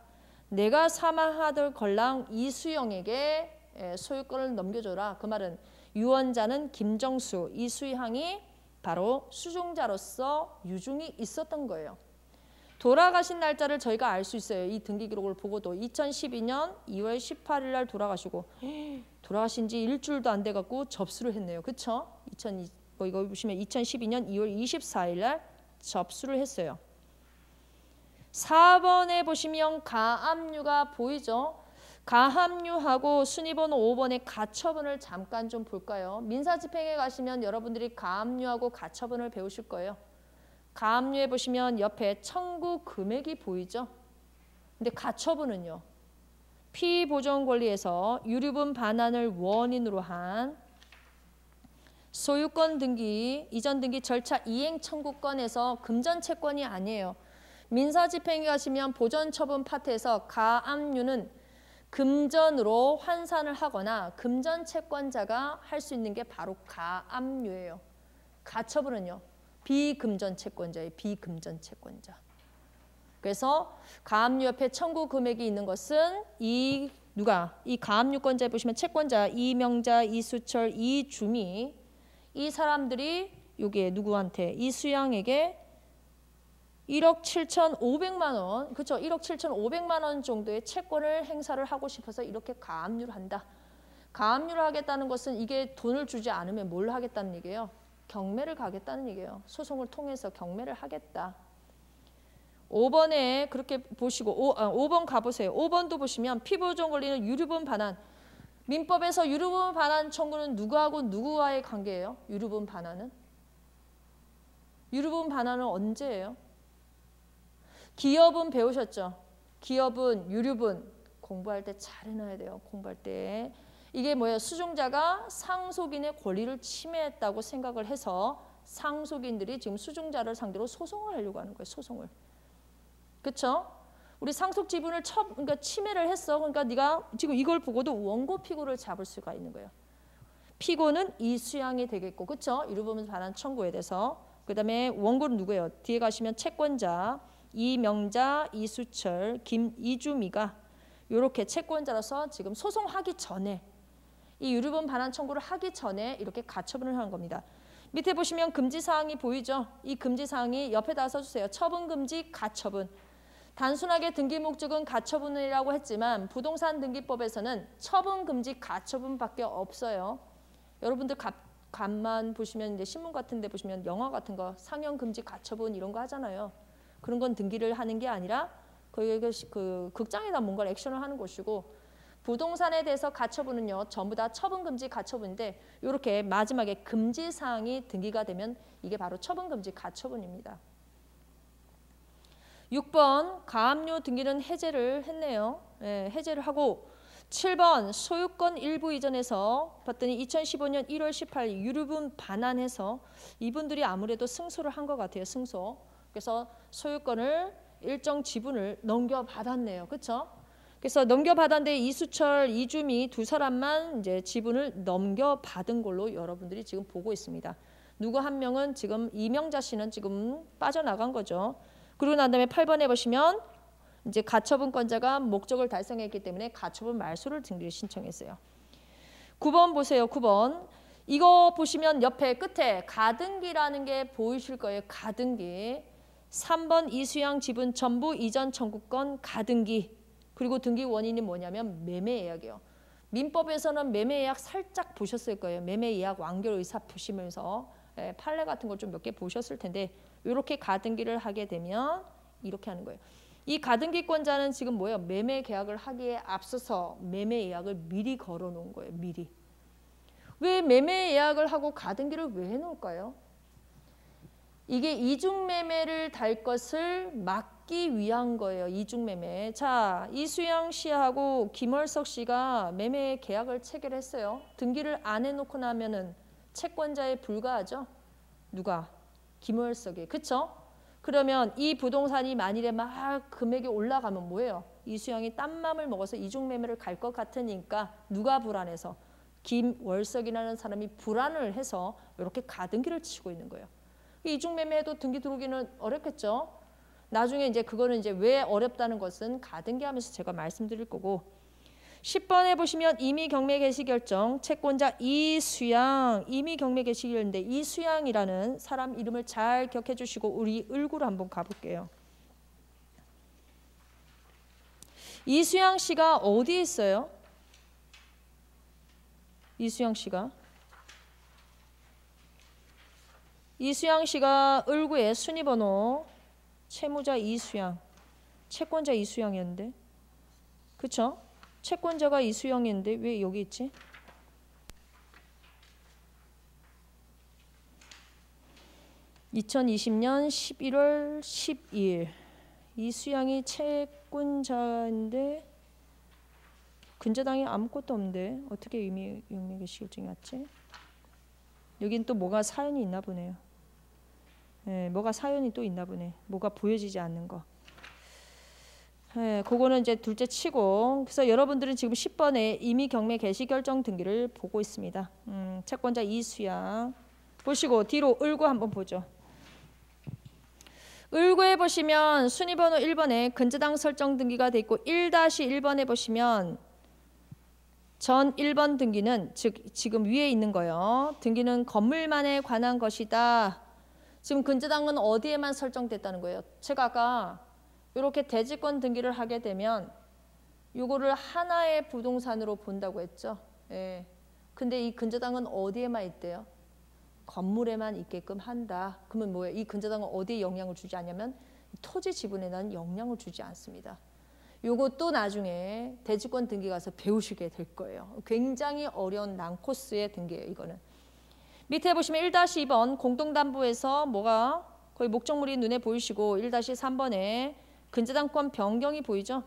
내가 사망하던 걸랑 이수영에게 소유권을 넘겨줘라. 그 말은 유언자는 김정수, 이수향이 바로 수종자로서 유증이 있었던 거예요. 돌아가신 날짜를 저희가 알 수 있어요. 이 등기 기록을 보고도 2012년 2월 18일 날 돌아가시고 돌아가신 지 일주일도 안 돼갖고 접수를 했네요. 그쵸? 이거 보시면 2012년 2월 24일 날 접수를 했어요. 4번에 보시면 가압류가 보이죠? 가압류하고 순위번호 5번의 가처분을 잠깐 좀 볼까요? 민사집행에 가시면 여러분들이 가압류하고 가처분을 배우실 거예요. 가압류에 보시면 옆에 청구 금액이 보이죠? 근데 가처분은요. 피보존 권리에서 유류분 반환을 원인으로 한 소유권 등기, 이전 등기 절차 이행 청구권에서 금전 채권이 아니에요. 민사집행에 가시면 보존처분 파트에서 가압류는 금전으로 환산을 하거나 금전 채권자가 할 수 있는 게 바로 가압류예요. 가처분은요. 비금전 채권자예요. 비금전 채권자. 그래서 가압류 옆에 청구 금액이 있는 것은 이 가압류권자에 보시면 채권자 이명자, 이수철, 이주미 이 사람들이 여기에 누구한테 이수양에게 1억 7,500만 원, 그렇죠? 1억 7,500만 원 정도의 채권을 행사를 하고 싶어서 이렇게 가압류를 한다. 가압류를 하겠다는 것은 이게 돈을 주지 않으면 뭘 하겠다는 얘기예요? 경매를 가겠다는 얘기예요. 소송을 통해서 경매를 하겠다. 5번에 그렇게 보시고 5번 가보세요. 5번도 보시면 피보존 권리는 유류분 반환. 민법에서 유류분 반환 청구는 누구하고 누구와의 관계예요? 유류분 반환은? 유류분 반환은 언제예요? 기업은 배우셨죠? 기업은 유류분 공부할 때 잘 해놔야 돼요. 공부할 때. 이게 뭐예요? 수중자가 상속인의 권리를 침해했다고 생각을 해서 상속인들이 지금 수중자를 상대로 소송을 하려고 하는 거예요. 소송을. 그렇죠? 우리 상속 지분을 그러니까 침해를 했어. 그러니까 네가 지금 이걸 보고도 원고 피고를 잡을 수가 있는 거예요. 피고는 이수양이 되겠고, 그렇죠? 유류분 반환 청구에 대해서. 그다음에 원고는 누구예요? 뒤에 가시면 채권자 이명자, 이수철, 이주미가 이렇게 채권자로서 지금 소송하기 전에 이 유류분 반환 청구를 하기 전에 이렇게 가처분을 하는 겁니다. 밑에 보시면 금지사항이 보이죠? 이 금지사항이 옆에다 써주세요. 처분금지, 가처분. 단순하게 등기 목적은 가처분이라고 했지만 부동산 등기법에서는 처분금지, 가처분밖에 없어요. 여러분들 간만 보시면 이제 신문 같은 데 보시면 영화 같은 거 상영금지, 가처분 이런 거 하잖아요. 그런 건 등기를 하는 게 아니라 그 극장에다 뭔가 액션을 하는 것이고 부동산에 대해서 가처분은요. 전부 다 처분금지, 가처분인데 이렇게 마지막에 금지사항이 등기가 되면 이게 바로 처분금지, 가처분입니다. 6번 가압류 등기는 해제를 했네요. 네, 해제를 하고 7번 소유권 일부 이전에서 봤더니 2015년 1월 18일 유류분 반환해서 이분들이 아무래도 승소를 한 것 같아요. 승소. 그래서 소유권을 일정 지분을 넘겨받았네요. 그렇죠? 그래서 넘겨받았는데 이수철, 이주미 두 사람만 이제 지분을 넘겨받은 걸로 여러분들이 지금 보고 있습니다. 누구 한 명은 지금 이명자 씨는 지금 빠져나간 거죠. 그리고 난 다음에 8번에 보시면 이제 가처분권자가 목적을 달성했기 때문에 가처분 말소를 등기를 신청했어요. 9번 보세요. 9번. 이거 보시면 옆에 끝에 가등기라는 게 보이실 거예요. 가등기. 3번 이수양 지분 전부 이전 청구권 가등기. 그리고 등기 원인이 뭐냐면 매매예약이에요. 민법에서는 매매예약 살짝 보셨을 거예요. 매매예약 완결 의사 보시면서 판례 같은 걸 좀 몇 개 보셨을 텐데 이렇게 가등기를 하게 되면 이렇게 하는 거예요. 이 가등기권자는 지금 뭐예요? 매매 계약을 하기에 앞서서 매매 예약을 미리 걸어 놓은 거예요. 미리. 왜 매매 예약을 하고 가등기를 왜 해놓을까요? 이게 이중매매를 달 것을 막기 위한 거예요. 이중매매. 자, 이수양 씨하고 김월석 씨가 매매 계약을 체결했어요. 등기를 안 해놓고 나면은 채권자에 불과하죠. 누가? 김월석이. 그쵸? 그러면 이 부동산이 만일에 막 금액이 올라가면 뭐예요? 이수양이 딴 맘을 먹어서 이중매매를 갈 것 같으니까 누가 불안해서? 김월석이라는 사람이 불안을 해서 이렇게 가등기를 치고 있는 거예요. 이중매매에도 등기 들어오기는 어렵겠죠. 나중에 이제 그거는 이제 왜 어렵다는 것은 가등기하면서 제가 말씀드릴 거고. 10번에 보시면 이미 경매 개시 결정 채권자 이수양 이미 경매 개시 결정인데 이수양이라는 사람 이름을 잘 기억해 주시고 우리 을구로 한번 가볼게요. 이수양 씨가 어디에 있어요? 이수양 씨가 을구의 순위번호 채무자 이수양 채권자 이수양이었는데 그쵸? 채권자가 이수양인데 왜 여기 있지? (2020년 11월 12일) 이수양이 채권자인데 근저당이 아무것도 없는데 어떻게 이미 경매 개시 결정이 왔지? 여긴 또 뭐가 사연이 있나 보네요. 네, 뭐가 사연이 또 있나 보네. 뭐가 보여지지 않는 거. 네, 그거는 이제 둘째 치고. 그래서 여러분들은 지금 10번에 이미 경매 개시 결정 등기를 보고 있습니다. 채권자 이수양 보시고 뒤로 을구 한번 보죠. 을고에 보시면 순위번호 1번에 근저당 설정 등기가 돼 있고 1-1번에 보시면 전 1번 등기는 즉 지금 위에 있는 거요. 등기는 건물만에 관한 것이다. 지금 근저당은 어디에만 설정됐다는 거예요. 제가 아까 이렇게 대지권 등기를 하게 되면 이거를 하나의 부동산으로 본다고 했죠. 예. 근데 이 근저당은 어디에만 있대요? 건물에만 있게끔 한다. 그러면 뭐예요? 이 근저당은 어디에 영향을 주지 않냐면 토지 지분에는 영향을 주지 않습니다. 요것도 나중에 대지권 등기 가서 배우시게 될 거예요. 굉장히 어려운 난코스의 등기예요. 이거는. 밑에 보시면 1-2번 공동담보에서 뭐가 거의 목적물이 눈에 보이시고 1-3번에 근저당권 변경이 보이죠.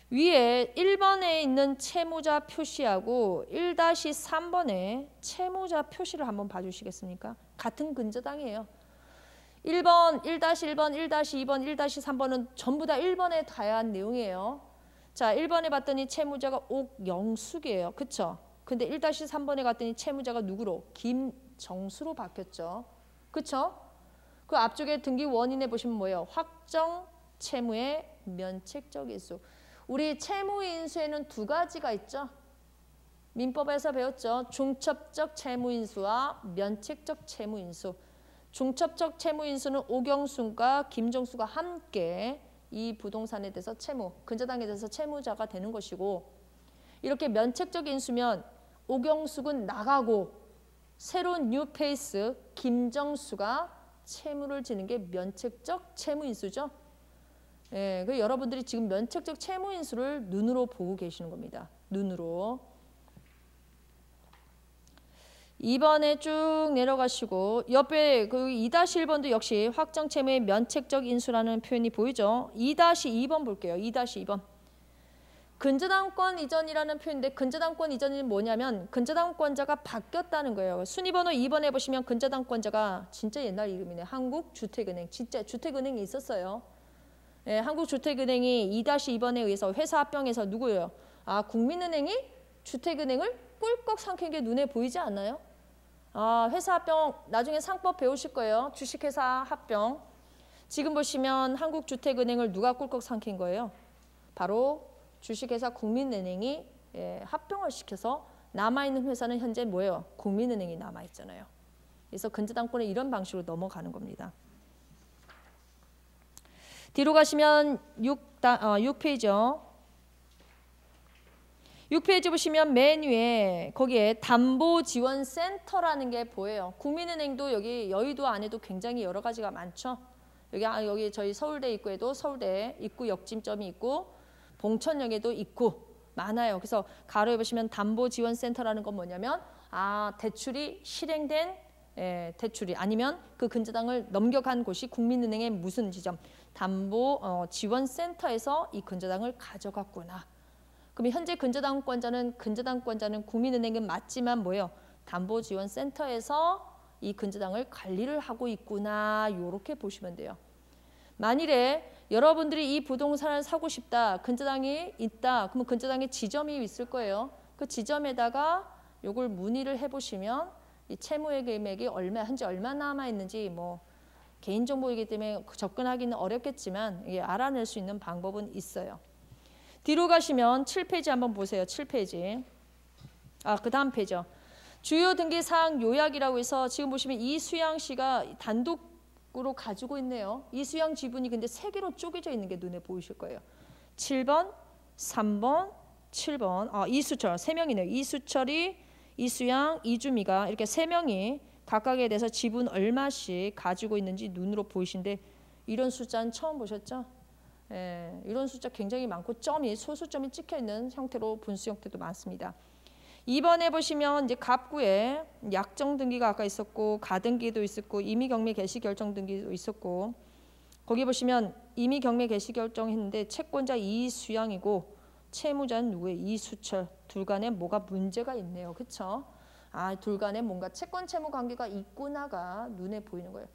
위에 1번에 있는 채무자 표시하고 1-3번에 채무자 표시를 한번 봐주시겠습니까? 같은 근저당이에요. 1번, 1-1번, 1-2번, 1-3번은 전부 다 1번에 다양한 내용이에요. 자, 1번에 봤더니 채무자가 옥영숙이에요. 그쵸? 근데 1-3번에 갔더니 채무자가 누구로? 김정수로 바뀌었죠. 그쵸? 그 앞쪽에 등기 원인에 보시면 뭐예요? 확정 채무의 면책적 인수. 우리 채무인수에는 두 가지가 있죠. 민법에서 배웠죠. 중첩적 채무인수와 면책적 채무인수. 중첩적 채무인수는 오경순과 김정수가 함께 이 부동산에 대해서 채무, 근저당에 대해서 채무자가 되는 것이고 이렇게 면책적 인수면 오경숙은 나가고 새로운 뉴페이스 김정수가 채무를 지는 게 면책적 채무인수죠. 예, 그 여러분들이 지금 면책적 채무인수를 눈으로 보고 계시는 겁니다. 눈으로. 2번에 쭉 내려가시고 옆에 그 2-1번도 역시 확정 채무의 면책적 인수라는 표현이 보이죠. 2-2번 볼게요. 2-2번. 근저당권 이전이라는 표현인데 근저당권 이전이 뭐냐면 근저당권자가 바뀌었다는 거예요. 순위번호 2번에 보시면 근저당권자가 진짜 옛날 이름이네. 한국주택은행. 진짜 주택은행이 있었어요. 예, 한국주택은행이 2-2번에 의해서 회사 합병해서 누구예요? 아, 국민은행이 주택은행을 꿀꺽 삼킨 게 눈에 보이지 않나요? 아, 회사 합병 나중에 상법 배우실 거예요. 주식회사 합병. 지금 보시면 한국주택은행을 누가 꿀꺽 삼킨 거예요? 바로 주식회사 국민은행이 합병을 시켜서 남아있는 회사는 현재 뭐예요? 국민은행이 남아있잖아요. 그래서 근저당권에 이런 방식으로 넘어가는 겁니다. 뒤로 가시면 6페이지요. 6페이지 보시면 맨 위에 거기에 담보지원센터라는 게 보여요. 국민은행도 여기 여의도 안에도 굉장히 여러 가지가 많죠. 여기 저희 서울대 입구에도 서울대 입구 역짐점이 있고 봉천역에도 있고 많아요. 그래서 가로에 보시면 담보지원센터라는 건 뭐냐면 대출이 실행된 대출이 아니면 그 근저당을 넘겨간 곳이 국민은행의 무슨 지점 담보지원센터에서 이 근저당을 가져갔구나. 그럼 현재 근저당권자는 국민은행은 맞지만 뭐예요? 담보지원센터에서 이 근저당을 관리를 하고 있구나. 이렇게 보시면 돼요. 만일에 여러분들이 이 부동산을 사고 싶다. 근저당이 있다. 그러면 근저당에 지점이 있을 거예요. 그 지점에다가 요걸 문의를 해보시면 이 채무의 금액이 현재 얼마 남아있는지 뭐 개인정보이기 때문에 접근하기는 어렵겠지만 이게 알아낼 수 있는 방법은 있어요. 뒤로 가시면 7페이지 한번 보세요. 7페이지. 그 다음 페이지요. 주요 등기사항 요약이라고 해서 지금 보시면 이수양 씨가 단독으로 가지고 있네요. 이수양 지분이 근데 3개로 쪼개져 있는 게 눈에 보이실 거예요. 7번, 3번, 7번. 이수철 3명이네요. 이수철이, 이수양, 이주미가 이렇게 3명이 각각에 대해서 지분 얼마씩 가지고 있는지 눈으로 보이신데 이런 숫자는 처음 보셨죠? 이런 숫자 굉장히 많고 소수점이 찍혀있는 형태로 분수 형태도 많습니다. 2번에 보시면 이제 갑구에 약정 등기가 아까 있었고 가등기도 있었고 임의경매 개시 결정 등기도 있었고 거기 보시면 임의경매 개시 결정했는데 채권자 이수양이고 채무자는 누구예요? 이수철. 둘 간에 뭐가 문제가 있네요. 그렇죠? 둘 간에 뭔가 채권 채무 관계가 있구나가 눈에 보이는 거예요.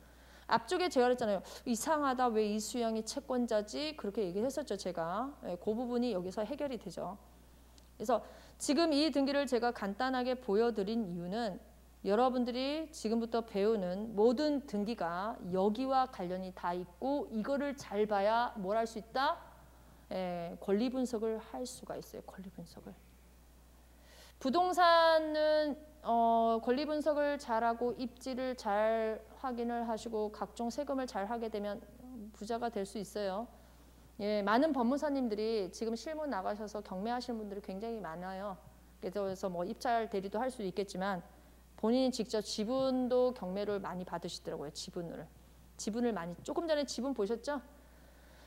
앞쪽에 제가 그랬잖아요. 이상하다. 왜 이수양이 채권자지? 그렇게 얘기했었죠. 제가. 그 부분이 여기서 해결이 되죠. 그래서 지금 이 등기를 제가 간단하게 보여드린 이유는 여러분들이 지금부터 배우는 모든 등기가 여기와 관련이 다 있고 이거를 잘 봐야 뭘 할 수 있다? 권리 분석을 할 수가 있어요. 권리 분석을. 부동산은 권리 분석을 잘하고 입지를 잘 확인을 하시고 각종 세금을 잘 하게 되면 부자가 될 수 있어요. 예, 많은 법무사님들이 지금 실무 나가셔서 경매하시는 분들이 굉장히 많아요. 그래서 뭐 입찰 대리도 할 수 있겠지만 본인이 직접 지분도 경매를 많이 받으시더라고요. 지분을 많이. 조금 전에 지분 보셨죠?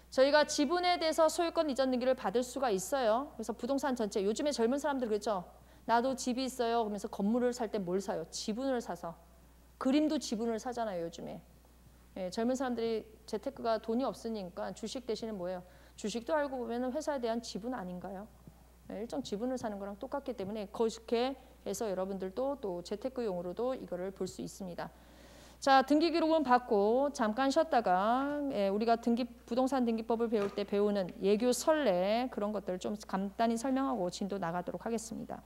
저희가 지분에 대해서 소유권 이전 등기를 받을 수가 있어요. 그래서 부동산 전체, 요즘에 젊은 사람들 그렇죠? 나도 집이 있어요. 그러면서 건물을 살 때 뭘 사요? 지분을 사서. 그림도 지분을 사잖아요, 요즘에. 예, 젊은 사람들이 재테크가 돈이 없으니까 주식 대신에 뭐예요? 주식도 알고 보면 회사에 대한 지분 아닌가요? 예, 일정 지분을 사는 거랑 똑같기 때문에 그렇게 해서 여러분들도 또 재테크용으로도 이거를 볼 수 있습니다. 자, 등기 기록은 받고 잠깐 쉬었다가 우리가 부동산 등기법을 배울 때 배우는 예규 선례 그런 것들을 좀 간단히 설명하고 진도 나가도록 하겠습니다.